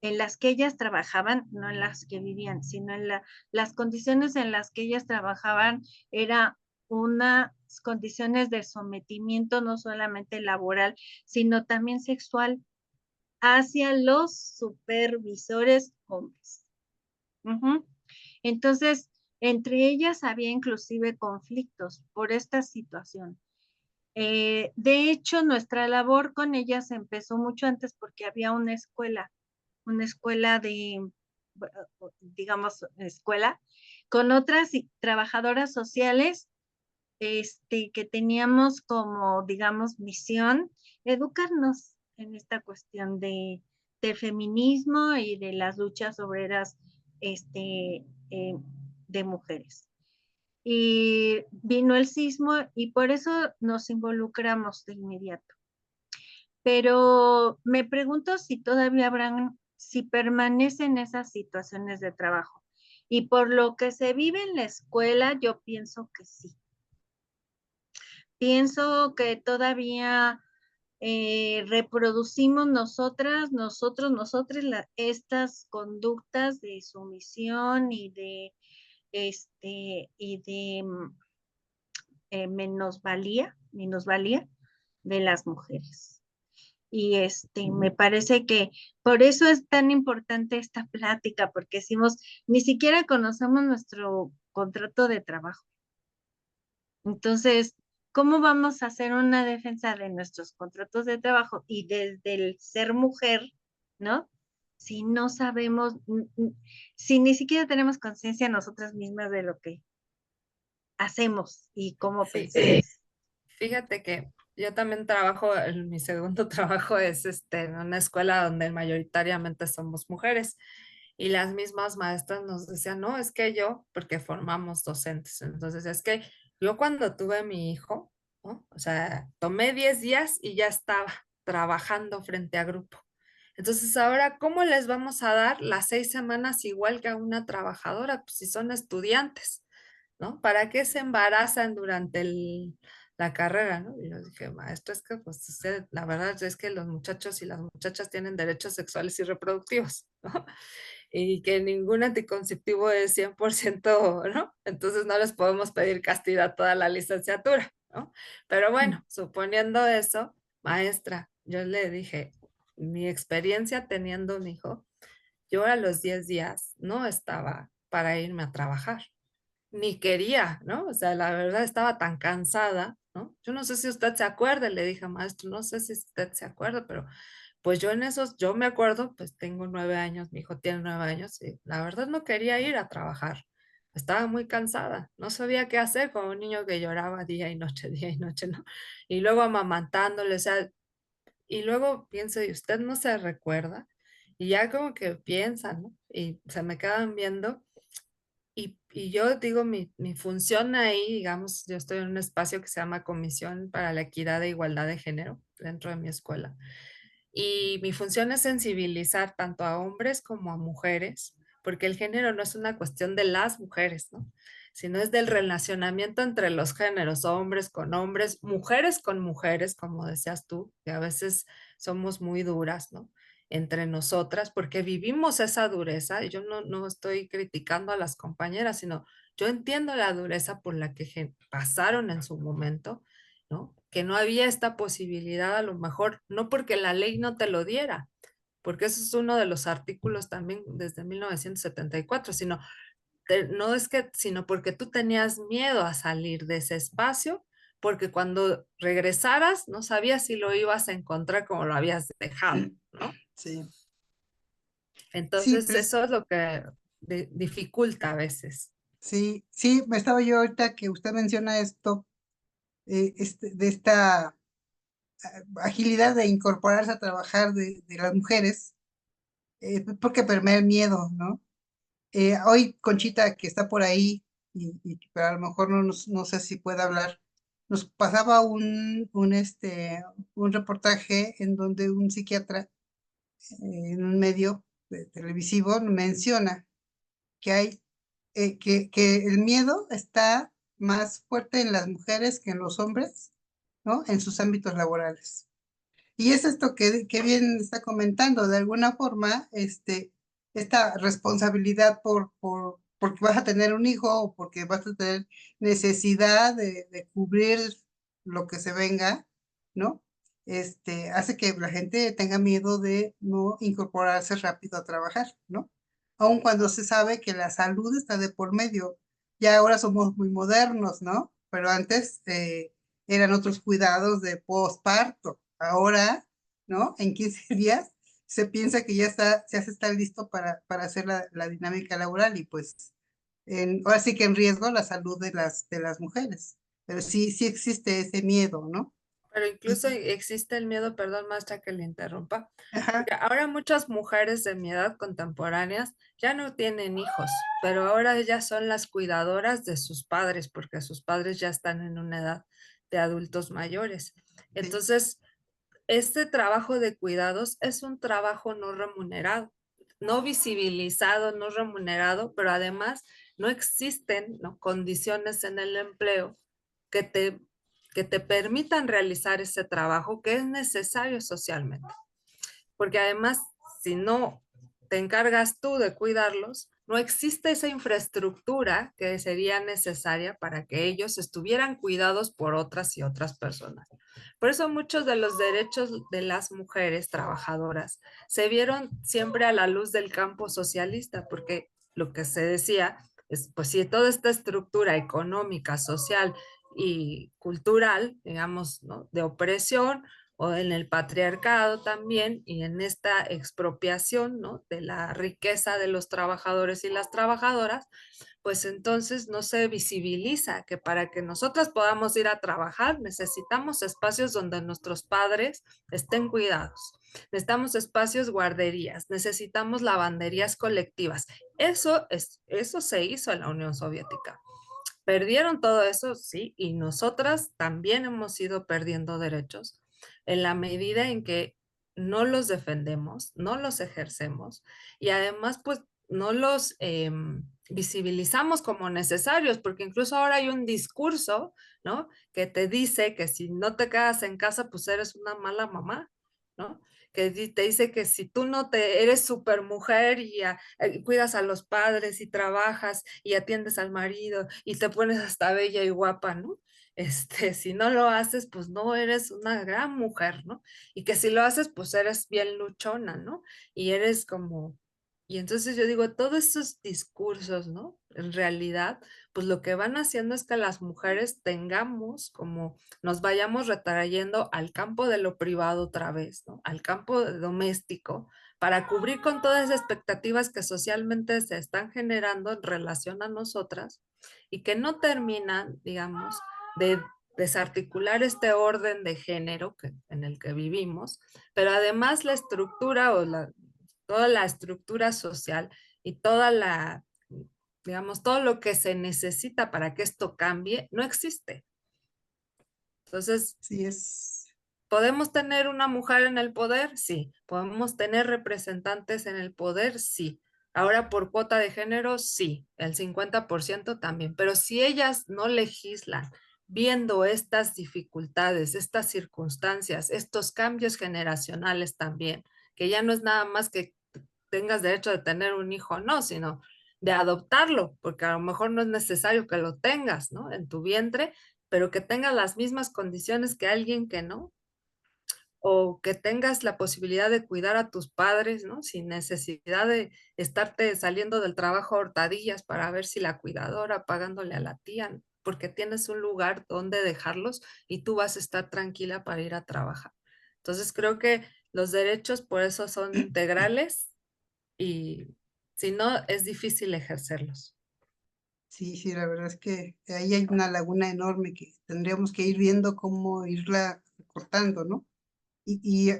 en las que ellas trabajaban, no en las que vivían, sino en las condiciones en las que ellas trabajaban, era unas condiciones de sometimiento no solamente laboral, sino también sexual hacia los supervisores hombres. Entonces, entre ellas había inclusive conflictos por esta situación. De hecho, nuestra labor con ellas empezó mucho antes porque había una escuela de, digamos, escuela, con otras trabajadoras sociales que teníamos como, digamos, misión educarnos en esta cuestión del feminismo y de las luchas obreras de mujeres. Y vino el sismo y por eso nos involucramos de inmediato. Pero me pregunto si todavía si permanecen esas situaciones de trabajo. Y por lo que se vive en la escuela, yo pienso que sí. Pienso que todavía reproducimos nosotros, estas conductas de sumisión y de minusvalía de las mujeres. Y me parece que por eso es tan importante esta plática, porque decimos, ni siquiera conocemos nuestro contrato de trabajo. Entonces, ¿cómo vamos a hacer una defensa de nuestros contratos de trabajo y desde el ser mujer, ¿no? Si no sabemos, si ni siquiera tenemos conciencia nosotras mismas de lo que hacemos y cómo pensamos.
Fíjate que yo también trabajo, mi segundo trabajo es en una escuela donde mayoritariamente somos mujeres y las mismas maestras nos decían, no, es que yo, porque formamos docentes, entonces es que yo cuando tuve mi hijo, ¿no? O sea, tomé 10 días y ya estaba trabajando frente a grupo. Entonces ahora, ¿cómo les vamos a dar las 6 semanas igual que a una trabajadora? Pues si son estudiantes, ¿no? ¿Para qué se embarazan durante la carrera, ¿no? Y yo dije, maestro, es que pues usted, la verdad es que los muchachos y las muchachas tienen derechos sexuales y reproductivos, ¿no? Y que ningún anticonceptivo es 100%, ¿no? Entonces no les podemos pedir castidad toda la licenciatura, ¿no? Pero bueno, suponiendo eso, maestra, yo le dije, mi experiencia teniendo un hijo, yo a los 10 días no estaba para irme a trabajar ni quería, ¿no? O sea, la verdad estaba tan cansada, ¿no? Yo no sé si usted se acuerda, le dije, maestro, no sé si usted se acuerda, pero pues yo en esos, yo me acuerdo, pues tengo 9 años, mi hijo tiene 9 años y la verdad no quería ir a trabajar. Estaba muy cansada, no sabía qué hacer con un niño que lloraba día y noche, ¿no? Y luego amamantándole, o sea, y luego pienso, ¿y usted no se recuerda? Y ya como que piensan, ¿no? Y se me quedan viendo y yo digo, mi función ahí, digamos, yo estoy en un espacio que se llama Comisión para la Equidad e Igualdad de Género dentro de mi escuela. Y mi función es sensibilizar tanto a hombres como a mujeres, porque el género no es una cuestión de las mujeres, ¿no? Sino es del relacionamiento entre los géneros, hombres con hombres, mujeres con mujeres, como decías tú, que a veces somos muy duras, ¿no? Entre nosotras, porque vivimos esa dureza, y yo no estoy criticando a las compañeras, sino yo entiendo la dureza por la que pasaron en su momento, ¿no? Que no había esta posibilidad a lo mejor, no porque la ley no te lo diera, porque eso es uno de los artículos también desde 1974, no es que, sino porque tú tenías miedo a salir de ese espacio, porque cuando regresaras no sabías si lo ibas a encontrar como lo habías dejado, ¿no?
Sí. Sí,
Entonces eso es lo que dificulta a veces.
sí, sí, me estaba yo ahorita que usted menciona esto, de esta agilidad de incorporarse a trabajar de las mujeres, porque permea el miedo, ¿no? Hoy Conchita, que está por ahí, pero a lo mejor no sé si puede hablar, nos pasaba un reportaje en donde un psiquiatra en un medio televisivo menciona que que el miedo está más fuerte en las mujeres que en los hombres, ¿no? En sus ámbitos laborales. Y es esto que bien está comentando, de alguna forma, esta responsabilidad porque vas a tener un hijo o porque vas a tener necesidad de cubrir lo que se venga, ¿no? Hace que la gente tenga miedo de no incorporarse rápido a trabajar, ¿no? Aun cuando se sabe que la salud está de por medio. Ya ahora somos muy modernos, ¿no? Pero antes eran otros cuidados de posparto. Ahora, ¿no? En 15 días se piensa que ya se está listo para hacer la dinámica laboral y pues ahora sí que en riesgo la salud de las mujeres. Pero sí, sí existe ese miedo, ¿no?
Pero incluso
Y,
existe el miedo, perdón, maestra, que le interrumpa,
ajá,
porque ahora muchas mujeres de mi edad contemporáneas ya no tienen hijos, pero ahora ellas son las cuidadoras de sus padres, porque sus padres ya están en una edad de adultos mayores.
sí,
Entonces, este trabajo de cuidados es un trabajo no remunerado, no visibilizado, no remunerado, pero además no existen, ¿no?, condiciones en el empleo que que te permitan realizar ese trabajo que es necesario socialmente. Porque además, si no te encargas tú de cuidarlos, no existe esa infraestructura que sería necesaria para que ellos estuvieran cuidados por otras y otras personas. Por eso muchos de los derechos de las mujeres trabajadoras se vieron siempre a la luz del campo socialista, porque lo que se decía es, pues si toda esta estructura económica, social y cultural, digamos, ¿no?, de opresión, o en el patriarcado también, y en esta expropiación, ¿no?, de la riqueza de los trabajadores y las trabajadoras, pues entonces no se visibiliza que para que nosotras podamos ir a trabajar necesitamos espacios donde nuestros padres estén cuidados. Necesitamos espacios guarderías, necesitamos lavanderías colectivas. Eso se hizo en la Unión Soviética. Perdieron todo eso, sí, y nosotras también hemos ido perdiendo derechos en la medida en que no los defendemos, no los ejercemos y además pues no los visibilizamos como necesarios, porque incluso ahora hay un discurso, ¿no?, que te dice que si no te quedas en casa, pues eres una mala mamá, ¿no? Que te dice que si tú no te eres super mujer y cuidas a los padres y trabajas y atiendes al marido y te pones hasta bella y guapa, ¿no? Si no lo haces, pues no eres una gran mujer, ¿no? Y que si lo haces, pues eres bien luchona, ¿no? Y eres como, y entonces yo digo, todos esos discursos, ¿no? En realidad, pues lo que van haciendo es que las mujeres tengamos como, nos vayamos retrayendo al campo de lo privado otra vez, ¿no? Al campo doméstico, para cubrir con todas las expectativas que socialmente se están generando en relación a nosotras y que no terminan, digamos, de desarticular este orden de género en el que vivimos, pero además la estructura o toda la estructura social y toda la, digamos, todo lo que se necesita para que esto cambie, no existe. Entonces,
sí es,
¿podemos tener una mujer en el poder? Sí. ¿Podemos tener representantes en el poder? Sí. Ahora por cuota de género, sí. El 50% también. Pero si ellas no legislan viendo estas dificultades, estas circunstancias, estos cambios generacionales también, que ya no es nada más que tengas derecho de tener un hijo, no, sino de adoptarlo, porque a lo mejor no es necesario que lo tengas, ¿no?, en tu vientre, pero que tenga las mismas condiciones que alguien que no, o que tengas la posibilidad de cuidar a tus padres, ¿no?, sin necesidad de estarte saliendo del trabajo a hurtadillas para ver si la cuidadora pagándole a la tía, ¿no? porque tienes un lugar donde dejarlos y tú vas a estar tranquila para ir a trabajar. Entonces creo que los derechos por eso son integrales y si no, es difícil ejercerlos.
Sí, sí, la verdad es que ahí hay una laguna enorme que tendríamos que ir viendo cómo irla cortando, ¿no?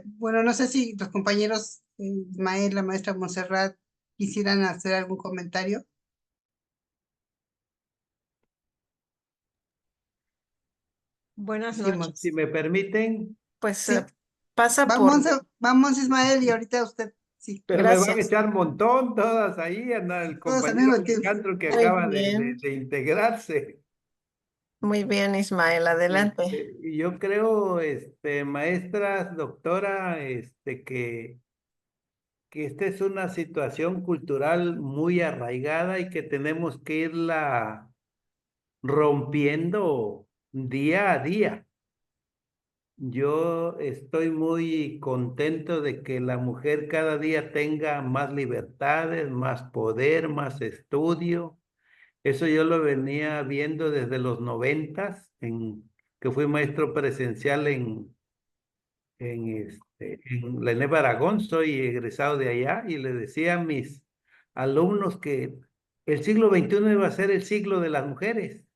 Bueno, no sé si los compañeros Ismael, la maestra Montserrat, quisieran hacer algún comentario.
Buenas
Sí,
noches.
Si me permiten,
Pues
sí.
pasa por...
Vamos Ismael y ahorita usted, sí,
pero me van a
Gracias.
echar un montón todas ahí, anda el
todos al
compañero
mismo tiempo.
Alejandro que
Muy
acaba
bien.
de integrarse.
Muy bien, Ismael, adelante.
Y yo creo, maestra, doctora, que esta es una situación cultural muy arraigada y que tenemos que irla rompiendo día a día. Yo estoy muy contento de que la mujer cada día tenga más libertades, más poder, más estudio. Eso yo lo venía viendo desde los 90, que fui maestro presencial en la ENEP Aragón, soy egresado de allá, y le decía a mis alumnos que el siglo XXI iba a ser el siglo de las mujeres.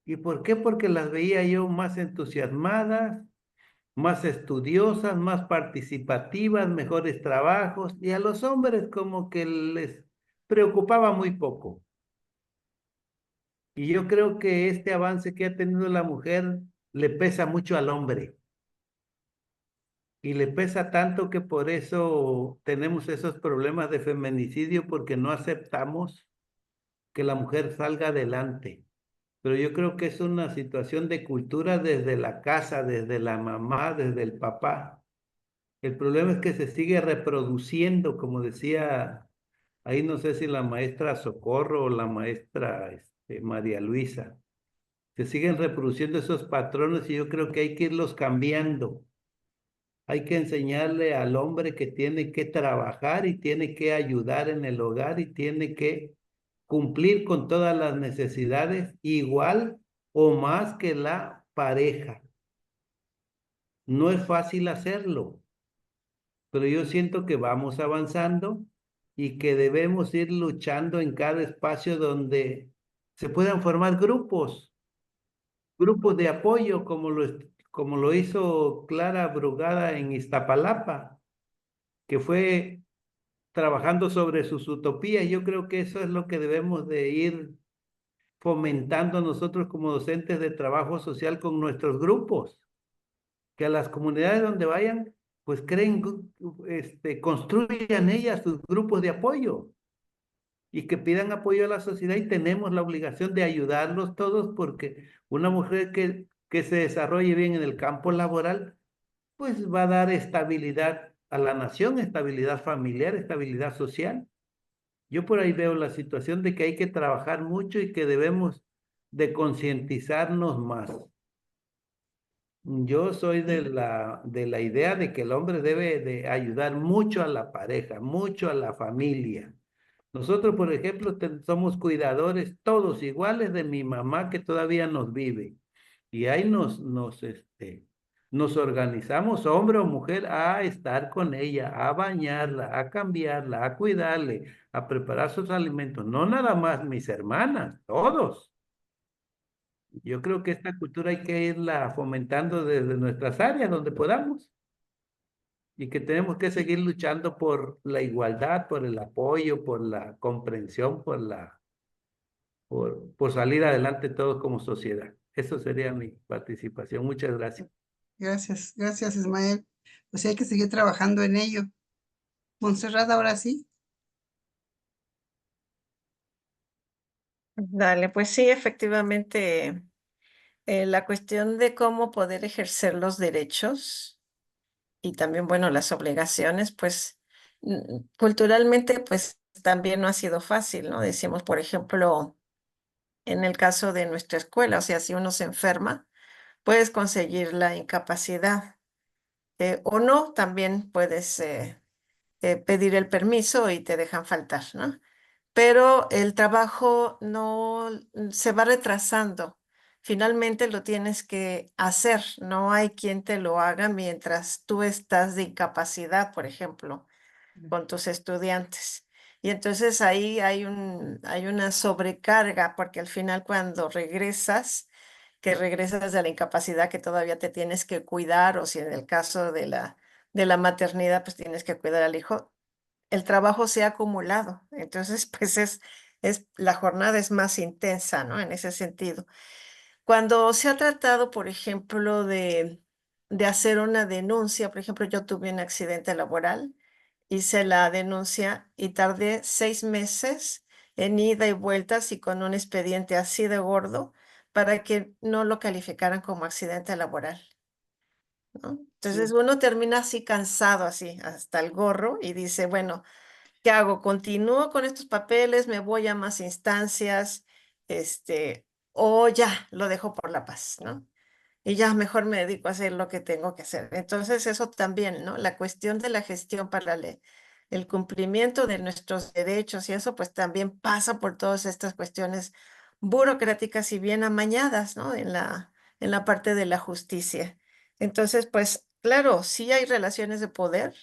¿Y por qué? Porque las veía yo más entusiasmadas, más estudiosas, más participativas, mejores trabajos, y a los hombres como que les preocupaba muy poco. Y yo creo que este avance que ha tenido la mujer le pesa mucho al hombre. Y le pesa tanto que por eso tenemos esos problemas de feminicidio, porque no aceptamos que la mujer salga adelante. Pero yo creo que es una situación de cultura desde la casa, desde la mamá, desde el papá. El problema es que se sigue reproduciendo, como decía, ahí no sé si la maestra Socorro o la maestra María Luisa, se siguen reproduciendo esos patrones y yo creo que hay que irlos cambiando. Hay que enseñarle al hombre que tiene que trabajar y tiene que ayudar en el hogar y tiene que cumplir con todas las necesidades igual o más que la pareja. No es fácil hacerlo, pero yo siento que vamos avanzando y que debemos ir luchando en cada espacio donde se puedan formar grupos de apoyo como lo hizo Clara Brugada en Iztapalapa, que fue trabajando sobre sus utopías. Yo creo que eso es lo que debemos de ir fomentando nosotros como docentes de trabajo social con nuestros grupos, que a las comunidades donde vayan, pues construyan ellas sus grupos de apoyo y que pidan apoyo a la sociedad, y tenemos la obligación de ayudarlos todos, porque una mujer que se desarrolle bien en el campo laboral, pues va a dar estabilidad a la nación, estabilidad familiar, estabilidad social. Yo por ahí veo la situación de que hay que trabajar mucho y que debemos de concientizarnos más. Yo soy de la idea de que el hombre debe de ayudar mucho a la pareja, mucho a la familia. Nosotros, por ejemplo, somos cuidadores todos iguales de mi mamá que todavía nos vive. Y ahí nos organizamos, hombre o mujer, a estar con ella, a bañarla, a cambiarla, a cuidarle, a preparar sus alimentos. No nada más mis hermanas, todos. Yo creo que esta cultura hay que irla fomentando desde nuestras áreas donde podamos, y que tenemos que seguir luchando por la igualdad, por el apoyo, por la comprensión, por salir adelante todos como sociedad. Eso sería mi participación. Muchas gracias.
Gracias Ismael. Pues hay que seguir trabajando en ello. Montserrat, ahora sí.
Dale, pues sí, efectivamente, la cuestión de cómo poder ejercer los derechos y también, bueno, las obligaciones, pues culturalmente, pues también no ha sido fácil, ¿no? Decimos, por ejemplo, en el caso de nuestra escuela, o sea, si uno se enferma, puedes conseguir la incapacidad o no, también puedes pedir el permiso y te dejan faltar, ¿no? pero el trabajo no se va retrasando. Finalmente lo tienes que hacer, no hay quien te lo haga mientras tú estás de incapacidad, por ejemplo, con tus estudiantes. Y entonces ahí hay una sobrecarga, porque al final cuando regresas, que regresas de la incapacidad que todavía te tienes que cuidar, o si en el caso de la maternidad, pues tienes que cuidar al hijo, el trabajo se ha acumulado. Entonces, pues la jornada es más intensa, ¿no? En ese sentido. Cuando se ha tratado, por ejemplo, de hacer una denuncia, por ejemplo, yo tuve un accidente laboral, hice la denuncia y tardé 6 meses en ida y vueltas y con un expediente así de gordo para que no lo calificaran como accidente laboral, ¿no? Entonces
Sí.
uno termina así cansado, así hasta el gorro y dice, bueno, ¿qué hago? ¿Continúo con estos papeles? ¿Me voy a más instancias? O ya lo dejo por la paz, ¿no? Y ya mejor me dedico a hacer lo que tengo que hacer. Entonces, eso también, ¿no? La cuestión de la gestión para el cumplimiento de nuestros derechos y eso, pues también pasa por todas estas cuestiones burocráticas y bien amañadas, ¿no? En la parte de la justicia. Entonces, pues, claro, sí hay relaciones de poder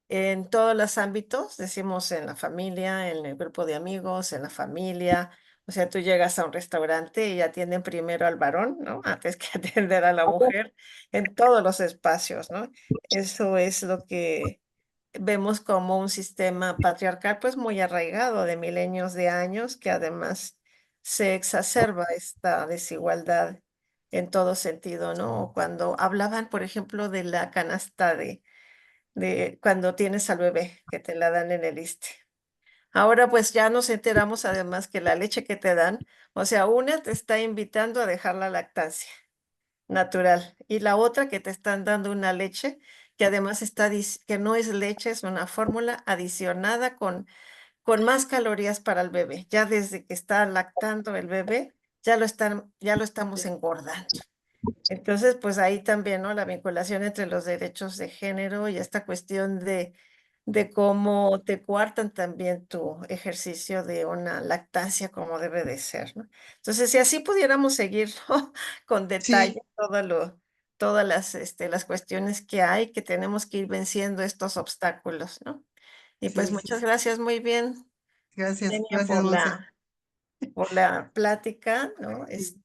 en todos los ámbitos, decimos en la familia, en el grupo de amigos, en la familia. O sea, tú llegas a un restaurante y atienden primero al varón, ¿no? Antes que atender a la mujer en todos los espacios, ¿no? Eso es lo que vemos como un sistema patriarcal, pues muy arraigado de milenios de años, que además se exacerba esta desigualdad en todo sentido, ¿no? Cuando hablaban, por ejemplo, de la canasta de cuando tienes al bebé, que te la dan en el ISSSTE. Ahora pues ya nos enteramos además que la leche que te dan, o sea, una te está invitando a dejar la lactancia natural y la otra que te están dando una leche que además que no es leche, es una fórmula adicionada con más calorías para el bebé. Ya desde que está lactando el bebé, ya lo estamos engordando. Entonces, pues ahí también, ¿no? La vinculación entre los derechos de género y esta cuestión de cómo te coartan también tu ejercicio de una lactancia como debe de ser, ¿no? Entonces, si así pudiéramos seguir, ¿no? Con detalle
Sí,
todas las cuestiones que hay, que tenemos que ir venciendo estos obstáculos, ¿no? Y pues
sí, sí,
muchas
sí.
gracias, muy bien,
Gracias,
Kenia,
gracias, Monse.
por la plática, ¿no?
Sí,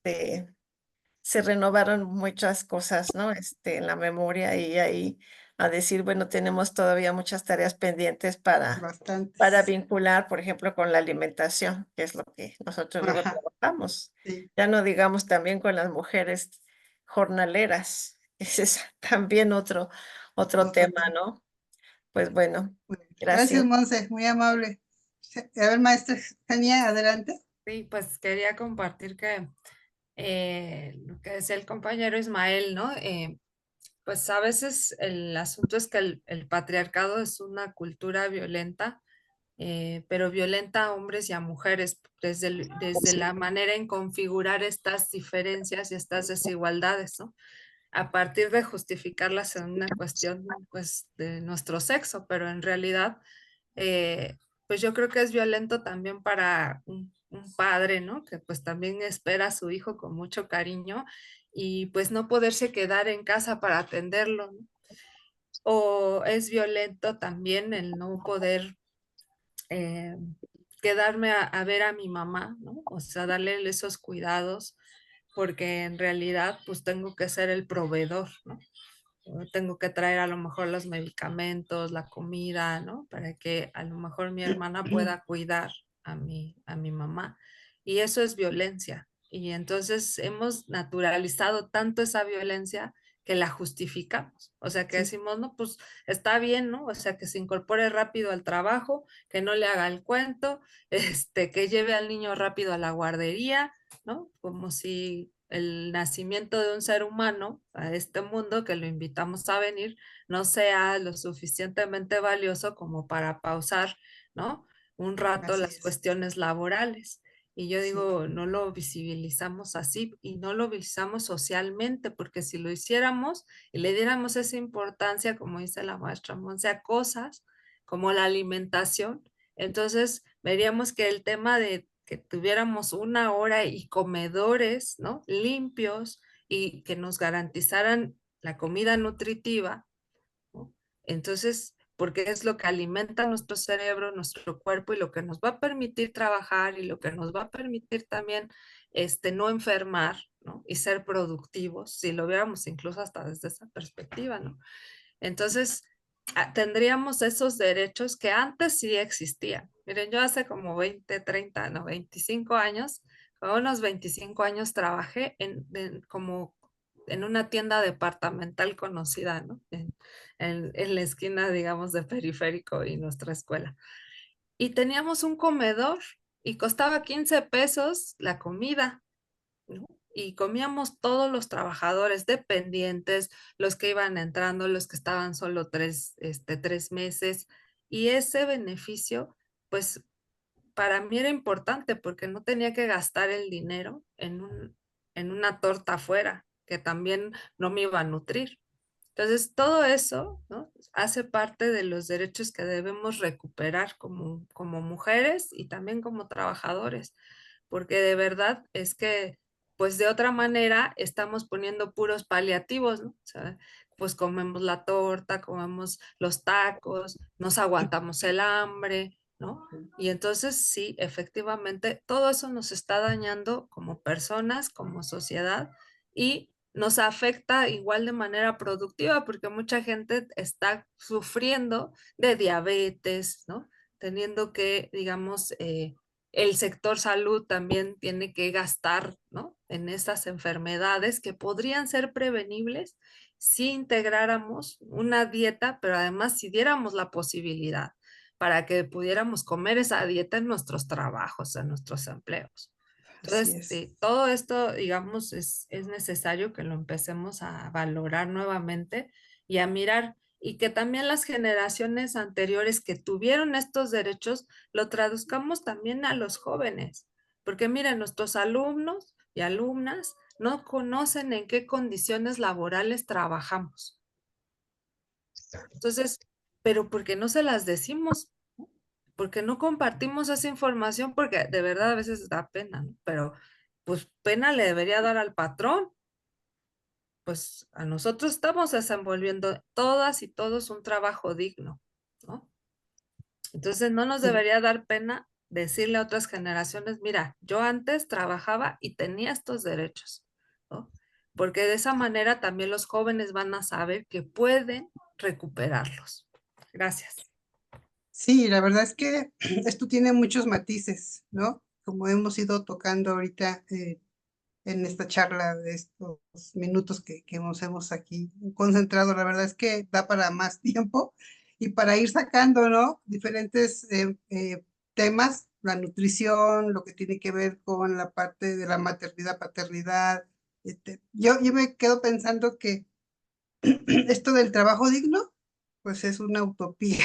Se renovaron muchas cosas, ¿no? En la memoria y ahí a decir, bueno, tenemos todavía muchas tareas pendientes para
bastantes.
vincular, por ejemplo, con la alimentación, que es lo que nosotros luego
Ajá,
trabajamos.
sí,
Ya no digamos también con las mujeres jornaleras. Ese es también otro
otro
tema,
tema.
¿no? Pues bueno,
Bueno, gracias,
gracias.
Monse, muy amable. A ver, maestra Genia, adelante.
Sí, pues quería compartir que lo que decía el compañero Ismael, ¿no? Pues a veces el asunto es que el patriarcado es una cultura violenta, pero violenta a hombres y a mujeres desde la manera en configurar estas diferencias y estas desigualdades, ¿no? A partir de justificarlas en una cuestión, pues, de nuestro sexo, pero en realidad, pues yo creo que es violento también para un padre, ¿no? Que pues también espera a su hijo con mucho cariño y pues no poderse quedar en casa para atenderlo, ¿no? O es violento también el no poder eh, quedarme a ver a mi mamá, ¿no? O sea, darle esos cuidados, porque en realidad pues tengo que ser el proveedor, ¿no? O tengo que traer a lo mejor los medicamentos, la comida, ¿no? Para que a lo mejor mi hermana pueda cuidar a mi mamá. Y eso es violencia. Y entonces hemos naturalizado tanto esa violencia que la justificamos. O sea, que
Sí,
decimos, no, pues está bien, ¿no? O sea, que se incorpore rápido al trabajo, que no le haga el cuento, que lleve al niño rápido a la guardería, ¿no? Como si el nacimiento de un ser humano a este mundo que lo invitamos a venir no sea lo suficientemente valioso como para pausar, ¿no? Un rato
así
las
es.
cuestiones laborales. Y yo
Sí,
digo, no lo visibilizamos así y no lo visibilizamos socialmente, porque si lo hiciéramos y le diéramos esa importancia, como dice la maestra Monse, a cosas como la alimentación, entonces veríamos que el tema de que tuviéramos 1 hora y comedores, ¿no?, limpios y que nos garantizaran la comida nutritiva, ¿no? Entonces, porque es lo que alimenta nuestro cerebro, nuestro cuerpo y lo que nos va a permitir trabajar y lo que nos va a permitir también no enfermar, ¿no?, y ser productivos, si lo viéramos incluso hasta desde esa perspectiva, ¿no? Entonces, tendríamos esos derechos que antes sí existían. Miren, yo hace como 20, 30, no, 25 años, con unos 25 años trabajé como en una tienda departamental conocida, ¿no? En la esquina, digamos, de Periférico y nuestra escuela. Y teníamos un comedor y costaba 15 pesos la comida, ¿no? Y comíamos todos los trabajadores dependientes, los que iban entrando, los que estaban solo 3 meses. Y ese beneficio, pues para mí era importante porque no tenía que gastar el dinero en una torta afuera, que también no me iba a nutrir. Entonces, todo eso, ¿no?, hace parte de los derechos que debemos recuperar como mujeres y también como trabajadores, porque de verdad es que, pues de otra manera, estamos poniendo puros paliativos, ¿no? O sea, pues comemos la torta, comemos los tacos, nos aguantamos el hambre, ¿no? Y entonces, sí, efectivamente, todo eso nos está dañando como personas, como sociedad, y nos afecta igual de manera productiva, porque mucha gente está sufriendo de diabetes, ¿no? Teniendo que, digamos, el sector salud también tiene que gastar, ¿no?, en estas enfermedades que podrían ser prevenibles si integráramos una dieta, pero además si diéramos la posibilidad para que pudiéramos comer esa dieta en nuestros trabajos, en nuestros empleos.
Así
Entonces,
es.
todo esto, digamos, es necesario que lo empecemos a valorar nuevamente y a mirar, y que también las generaciones anteriores que tuvieron estos derechos lo traduzcamos también a los jóvenes, porque miren, nuestros alumnos y alumnas no conocen en qué condiciones laborales trabajamos. Entonces, pero ¿por qué no se las decimos? Porque no compartimos esa información, porque de verdad a veces da pena, ¿no? Pero pues pena le debería dar al patrón. Pues a nosotros estamos desenvolviendo todas y todos un trabajo digno, ¿no? Entonces no nos
Sí.
debería dar pena decirle a otras generaciones, mira, yo antes trabajaba y tenía estos derechos, ¿no? Porque de esa manera también los jóvenes van a saber que pueden recuperarlos. Gracias.
Sí, la verdad es que esto tiene muchos matices, ¿no? Como hemos ido tocando ahorita en esta charla de estos minutos que nos hemos aquí concentrado, la verdad es que da para más tiempo y para ir sacando, ¿no?, diferentes temas, la nutrición, lo que tiene que ver con la parte de la maternidad, paternidad. Yo me quedo pensando que esto del trabajo digno, pues es una utopía,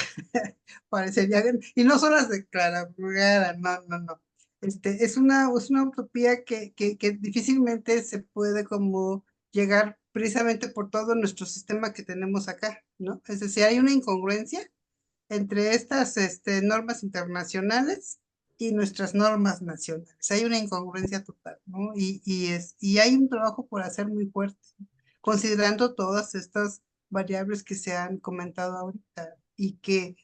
parecería, y no son las de Clara Brugada, no. Es una utopía que difícilmente se puede como llegar precisamente por todo nuestro sistema que tenemos acá, ¿no? Es decir, hay una incongruencia entre estas normas internacionales y nuestras normas nacionales. Hay una incongruencia total, ¿no? Y hay un trabajo por hacer muy fuerte, considerando todas estas variables que se han comentado ahorita y que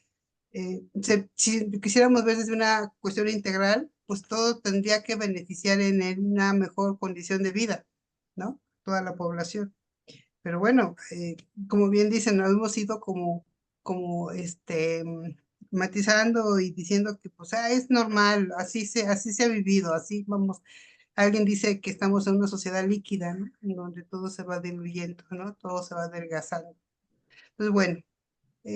si quisiéramos ver desde una cuestión integral, pues todo tendría que beneficiar en una mejor condición de vida, ¿no? Toda la población. Pero bueno, como bien dicen, nos hemos ido como matizando y diciendo que pues es normal, así se ha vivido, así vamos. Alguien dice que estamos en una sociedad líquida, ¿no? En donde todo se va diluyendo, ¿no? Todo se va adelgazando. Entonces, bueno,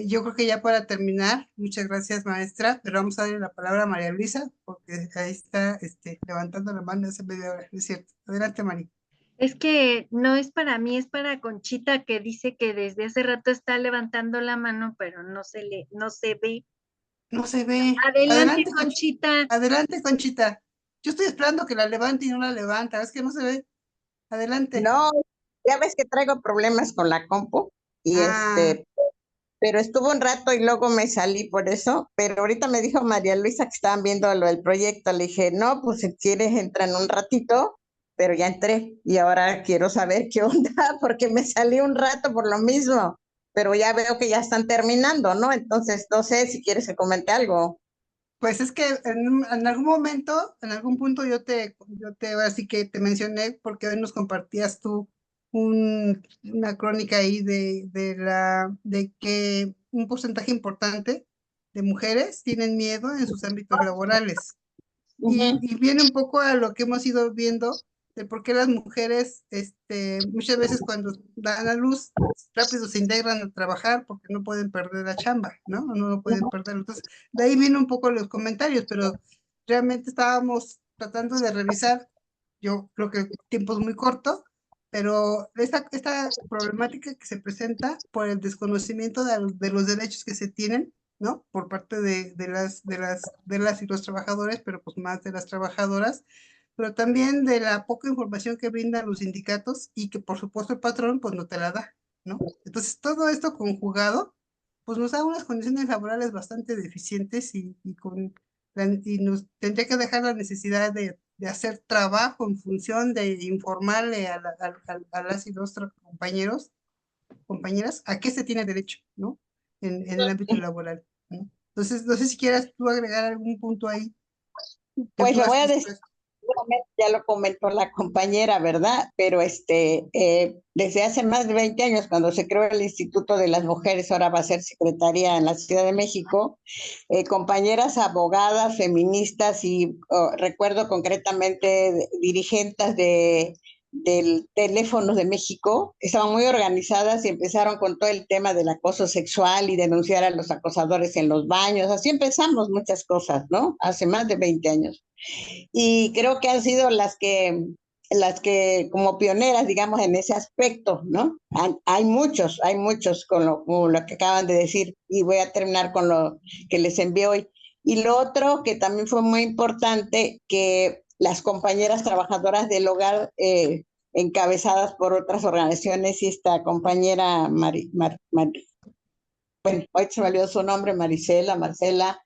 yo creo que ya para terminar, muchas gracias, maestra, pero vamos a darle la palabra a María Luisa, porque ahí está levantando la mano hace media hora, es cierto. Adelante, María.
Es que no es para mí, es para Conchita, que dice que desde hace rato está levantando la mano, pero no se ve.
No se ve.
Adelante, Conchita.
Adelante, Conchita. Yo estoy esperando que la levante y no la levanta. Es que no se ve. Adelante.
No, ya ves que traigo problemas con la compu y
Ah.
pero estuvo un rato y luego me salí por eso. Pero ahorita me dijo María Luisa que estaban viendo lo del proyecto. Le dije, no, pues si quieres entra en un ratito, pero ya entré y ahora quiero saber qué onda, porque me salí un rato por lo mismo, pero ya veo que ya están terminando, ¿no? Entonces, no sé si quieres que comente algo.
Pues es que en algún momento, en algún punto ahora sí que te mencioné porque hoy nos compartías tú una crónica ahí de que un porcentaje importante de mujeres tienen miedo en sus ámbitos laborales. Y viene un poco a lo que hemos ido viendo de por qué las mujeres, muchas veces cuando dan a luz, rápido se integran a trabajar porque no pueden perder la chamba, ¿no? No pueden perderlo. Entonces, de ahí vienen un poco los comentarios, pero realmente estábamos tratando de revisar, yo creo que el tiempo es muy corto, pero esta problemática que se presenta por el desconocimiento de los derechos que se tienen, ¿no? Por parte de las y los trabajadores, pero pues más de las trabajadoras, pero también de la poca información que brindan los sindicatos y que por supuesto el patrón pues no te la da, ¿no? Entonces todo esto conjugado pues nos da unas condiciones laborales bastante deficientes y nos tendría que dejar la necesidad de hacer trabajo en función de informarle a las y los compañeras a qué se tiene derecho, ¿no? En el ámbito laboral, ¿no? Entonces, no sé si quieras tú agregar algún punto ahí que
Pues
tú
lo
has
voy a
visto.
decir, seguramente ya lo comentó la compañera, ¿verdad? Pero desde hace más de 20 años, cuando se creó el Instituto de las Mujeres, ahora va a ser secretaria en la Ciudad de México, compañeras abogadas, feministas y recuerdo concretamente dirigentes del Teléfono de México, estaban muy organizadas y empezaron con todo el tema del acoso sexual y denunciar a los acosadores en los baños. Así empezamos muchas cosas, ¿no? Hace más de 20 años. Y creo que han sido las que como pioneras, digamos, en ese aspecto, ¿no? Hay muchos como lo que acaban de decir, y voy a terminar con lo que les envié hoy. Y lo otro que también fue muy importante, que las compañeras trabajadoras del hogar, encabezadas por otras organizaciones, y esta compañera bueno, hoy se me olvidó su nombre, Marcela,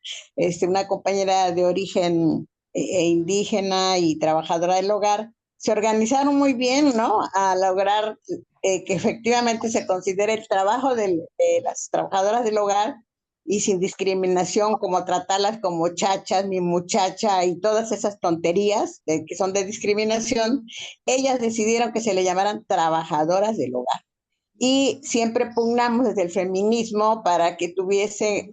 una compañera de origen indígena y trabajadora del hogar, se organizaron muy bien, ¿no? A lograr que efectivamente se considere el trabajo de las trabajadoras del hogar y sin discriminación, como tratarlas como chachas, mi muchacha y todas esas tonterías que son de discriminación. Ellas decidieron que se le llamaran trabajadoras del hogar y siempre pugnamos desde el feminismo para que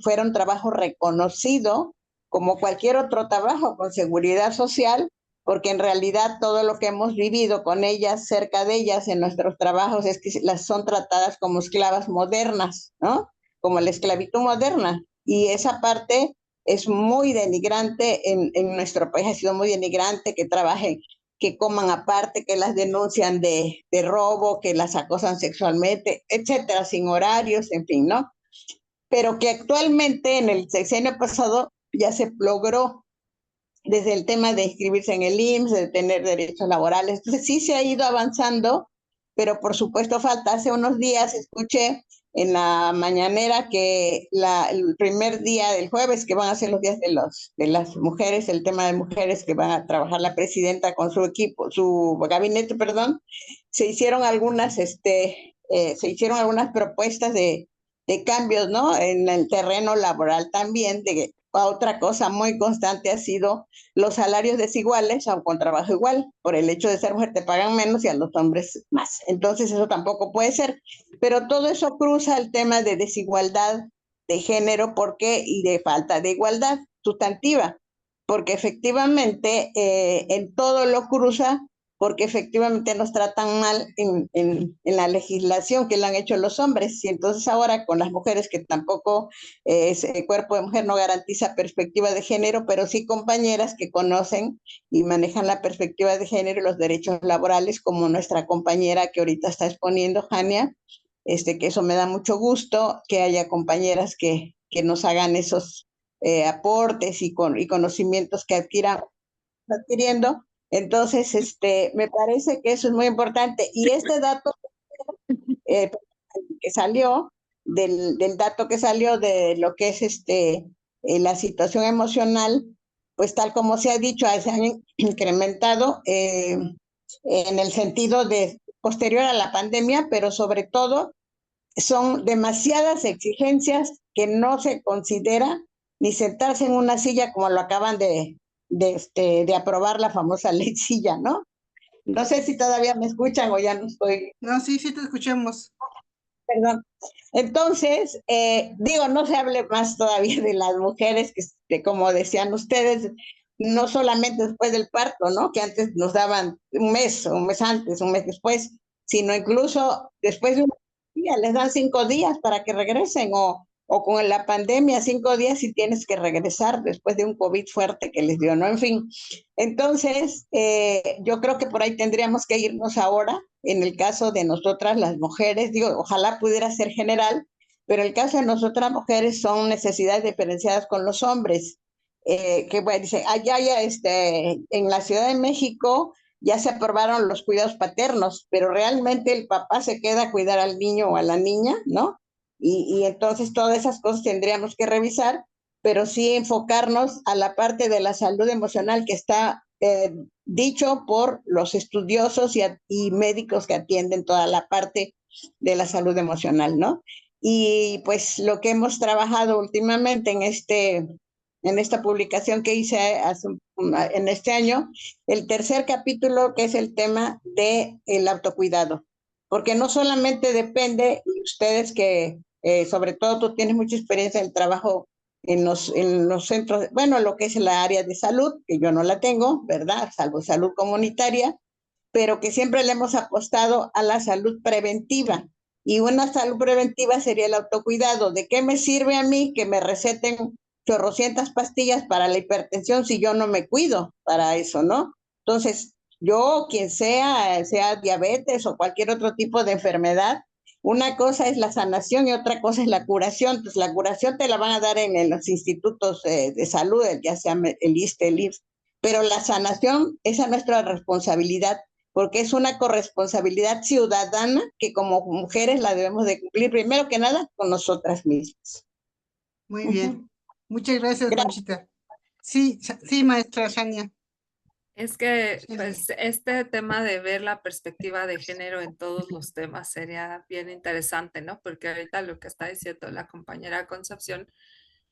fuera un trabajo reconocido como cualquier otro trabajo con seguridad social, porque en realidad todo lo que hemos vivido con ellas, cerca de ellas en nuestros trabajos, es que las son tratadas como esclavas modernas, ¿no? Como la esclavitud moderna. Y esa parte es muy denigrante en nuestro país, ha sido muy denigrante que trabajen, que coman aparte, que las denuncian de robo, que las acosan sexualmente, etcétera, sin horarios, en fin, ¿no? Pero que actualmente en el sexenio pasado ya se logró desde el tema de inscribirse en el IMSS, de tener derechos laborales. Entonces sí se ha ido avanzando, pero por supuesto falta. Hace unos días escuché en la mañanera que el primer día del jueves, que van a ser los días de las mujeres, el tema de mujeres que van a trabajar la presidenta con su equipo, su gabinete, perdón, se hicieron algunas propuestas de cambios, ¿no? En el terreno laboral también. Otra cosa muy constante ha sido los salarios desiguales, aunque con trabajo igual. Por el hecho de ser mujer te pagan menos y a los hombres más. Entonces eso tampoco puede ser. Pero todo eso cruza el tema de desigualdad de género, y de falta de igualdad sustantiva, porque efectivamente en todo lo cruza, porque efectivamente nos tratan mal en la legislación que lo han hecho los hombres, y entonces ahora con las mujeres, que tampoco ese cuerpo de mujer no garantiza perspectiva de género, pero sí compañeras que conocen y manejan la perspectiva de género y los derechos laborales, como nuestra compañera que ahorita está exponiendo, Jania, que eso me da mucho gusto, que haya compañeras que nos hagan esos aportes y conocimientos que adquiriendo. Entonces, me parece que eso es muy importante. Y este dato que salió del dato que salió de lo que es la situación emocional, pues tal como se ha dicho, se han incrementado en el sentido de posterior a la pandemia, pero sobre todo son demasiadas exigencias que no se considera ni sentarse en una silla como lo acaban de aprobar la famosa ley silla, ¿no? No sé si todavía me escuchan o ya no estoy.
No, sí, sí te escuchamos.
Perdón. Entonces, digo, no se hable más todavía de las mujeres que como decían ustedes, no solamente después del parto, ¿no? Que antes nos daban un mes antes, un mes después, sino incluso después de un día, les dan 5 días para que regresen, o con la pandemia, 5 días si tienes que regresar después de un COVID fuerte que les dio, ¿no? En fin, entonces, yo creo que por ahí tendríamos que irnos ahora, en el caso de nosotras las mujeres, digo, ojalá pudiera ser general, pero el caso de nosotras mujeres son necesidades diferenciadas con los hombres. Que bueno, dice, allá ya en la Ciudad de México ya se aprobaron los cuidados paternos, pero realmente el papá se queda a cuidar al niño o a la niña, ¿no? Y entonces todas esas cosas tendríamos que revisar, pero sí enfocarnos a la parte de la salud emocional que está dicho por los estudiosos y médicos que atienden toda la parte de la salud emocional, ¿no? Y pues lo que hemos trabajado últimamente en esta publicación que hice en este año, el tercer capítulo, que es el tema del autocuidado, porque no solamente depende, ustedes que sobre todo tú tienes mucha experiencia en el trabajo en los centros, bueno, lo que es la área de salud, que yo no la tengo, ¿verdad? Salvo salud comunitaria, pero que siempre le hemos apostado a la salud preventiva. Y una salud preventiva sería el autocuidado. ¿De qué me sirve a mí que me receten chorrocientas pastillas para la hipertensión si yo no me cuido para eso, ¿no? Entonces, yo, quien sea diabetes o cualquier otro tipo de enfermedad, una cosa es la sanación y otra cosa es la curación. Entonces, la curación te la van a dar en los institutos de salud, ya sea el ISSSTE, el IMSS, pero la sanación, esa es nuestra responsabilidad, porque es una corresponsabilidad ciudadana que como mujeres la debemos de cumplir, primero que nada, con nosotras mismas.
Muy bien. Muchas gracias, Conchita. Sí, sí, maestra Shania.
Es que, pues, este tema de ver la perspectiva de género en todos los temas sería bien interesante, ¿no? Porque ahorita lo que está diciendo la compañera Concepción,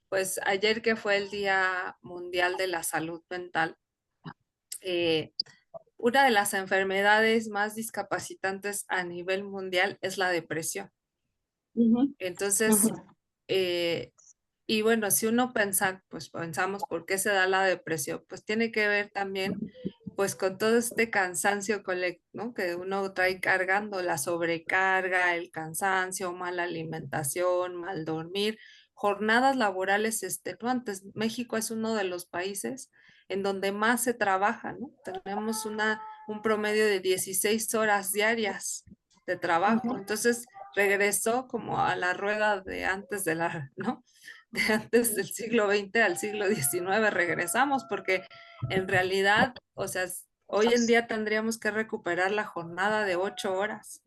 pues ayer que fue el Día Mundial de la Salud Mental, una de las enfermedades más discapacitantes a nivel mundial es la depresión. Entonces, y bueno, si uno piensa, pues pensamos por qué se da la depresión, pues tiene que ver también pues con todo este cansancio ¿no? que uno trae cargando, la sobrecarga, el cansancio, mala alimentación, mal dormir, jornadas laborales extenuantes. México es uno de los países en donde más se trabaja, ¿no? Tenemos un promedio de 16 horas diarias de trabajo. Entonces regresó como a la rueda de antes ¿no? De antes del siglo XX al siglo XIX regresamos, porque en realidad, o sea, hoy en día tendríamos que recuperar la jornada de 8 horas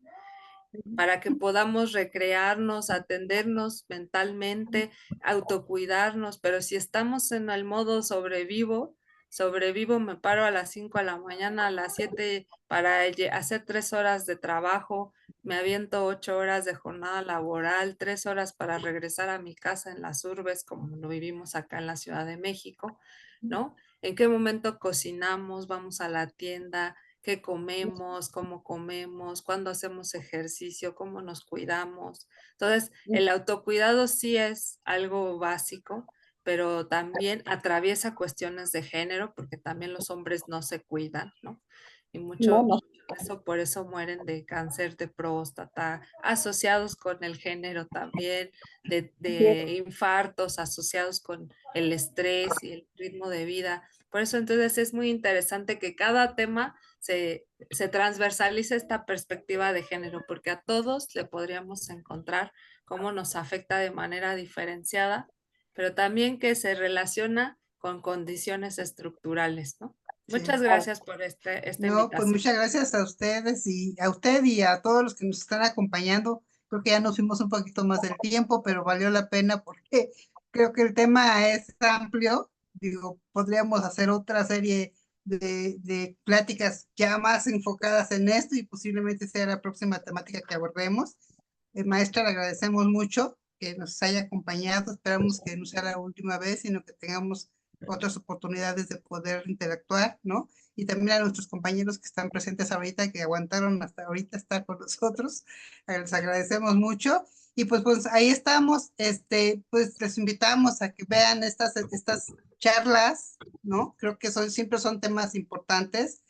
para que podamos recrearnos, atendernos mentalmente, autocuidarnos, pero si estamos en el modo sobrevivo, me paro a las 5 de la mañana, a las 7 para hacer 3 horas de trabajo, me aviento 8 horas de jornada laboral, 3 horas para regresar a mi casa en las urbes, como lo vivimos acá en la Ciudad de México, ¿no? ¿En qué momento cocinamos? Vamos a la tienda, qué comemos, cómo comemos, cuándo hacemos ejercicio, cómo nos cuidamos. Entonces, el autocuidado sí es algo básico, pero también atraviesa cuestiones de género, porque también los hombres no se cuidan, ¿no? Y por eso mueren de cáncer de próstata, asociados con el género también, de infartos asociados con el estrés y el ritmo de vida. Por eso entonces es muy interesante que cada tema se transversalice esta perspectiva de género, porque a todos le podríamos encontrar cómo nos afecta de manera diferenciada, pero también que se relaciona con condiciones estructurales, ¿no?
Sí.
Muchas gracias por esta
No,
invitación.
pues muchas gracias a ustedes y a usted y a todos los que nos están acompañando Creo que ya nos fuimos un poquito más del tiempo, pero valió la pena porque creo que el tema es amplio. Digo, podríamos hacer otra serie de pláticas ya más enfocadas en esto y posiblemente sea la próxima temática que abordemos. Maestra, le agradecemos mucho que nos haya acompañado. Esperamos que no sea la última vez, sino que tengamos otras oportunidades de poder interactuar, ¿no? Y también a nuestros compañeros que están presentes ahorita, que aguantaron hasta ahorita estar con nosotros. Les agradecemos mucho. Y pues ahí estamos, pues les invitamos a que vean estas charlas, ¿no? Creo que siempre son temas importantes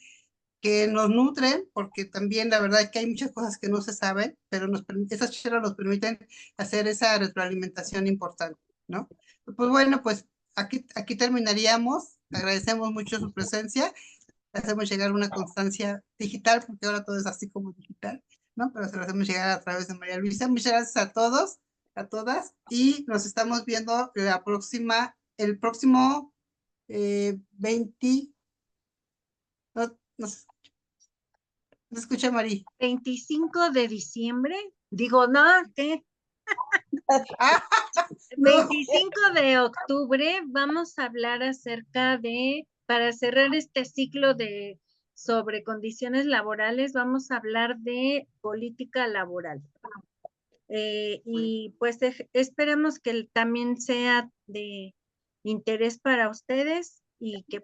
que nos nutren, porque también la verdad es que hay muchas cosas que no se saben, pero esas charlas nos permiten hacer esa retroalimentación importante, ¿no? Pues bueno, pues aquí terminaríamos. Agradecemos mucho su presencia. Hacemos llegar una constancia digital, porque ahora todo es así como digital, ¿no? Pero se lo hacemos llegar a través de María Luisa. Muchas gracias a todos, a todas, y nos estamos viendo el próximo 20, no se escucha, Marí.
25 de diciembre, digo, no, ¿qué?
Ah, no.
25 de octubre vamos a hablar acerca de, para cerrar este ciclo sobre condiciones laborales, vamos a hablar de política laboral. Y pues esperamos que también sea de interés para ustedes y que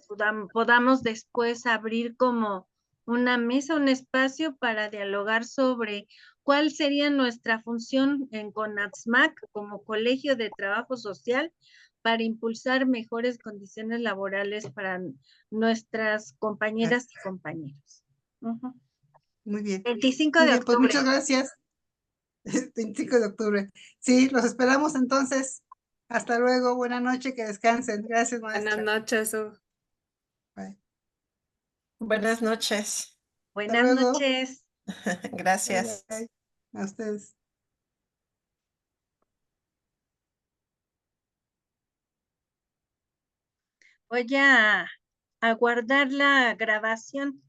podamos después abrir como una mesa, un espacio para dialogar sobre cuál sería nuestra función en CONATSMAC como Colegio de Trabajo Social para impulsar mejores condiciones laborales para nuestras compañeras y compañeros.
Muy bien.
25
Muy
de
bien, pues
octubre.
muchas gracias. 25 de octubre. Sí, los esperamos entonces. Hasta luego, buena noche, que descansen. Gracias, maestra.
Buenas noches.
Bye.
Buenas noches.
Hasta
Buenas
luego.
noches.
Gracias.
Bye, bye. A ustedes.
Voy a guardar la grabación.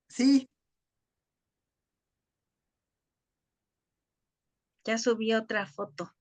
Sí.
Ya subí otra foto.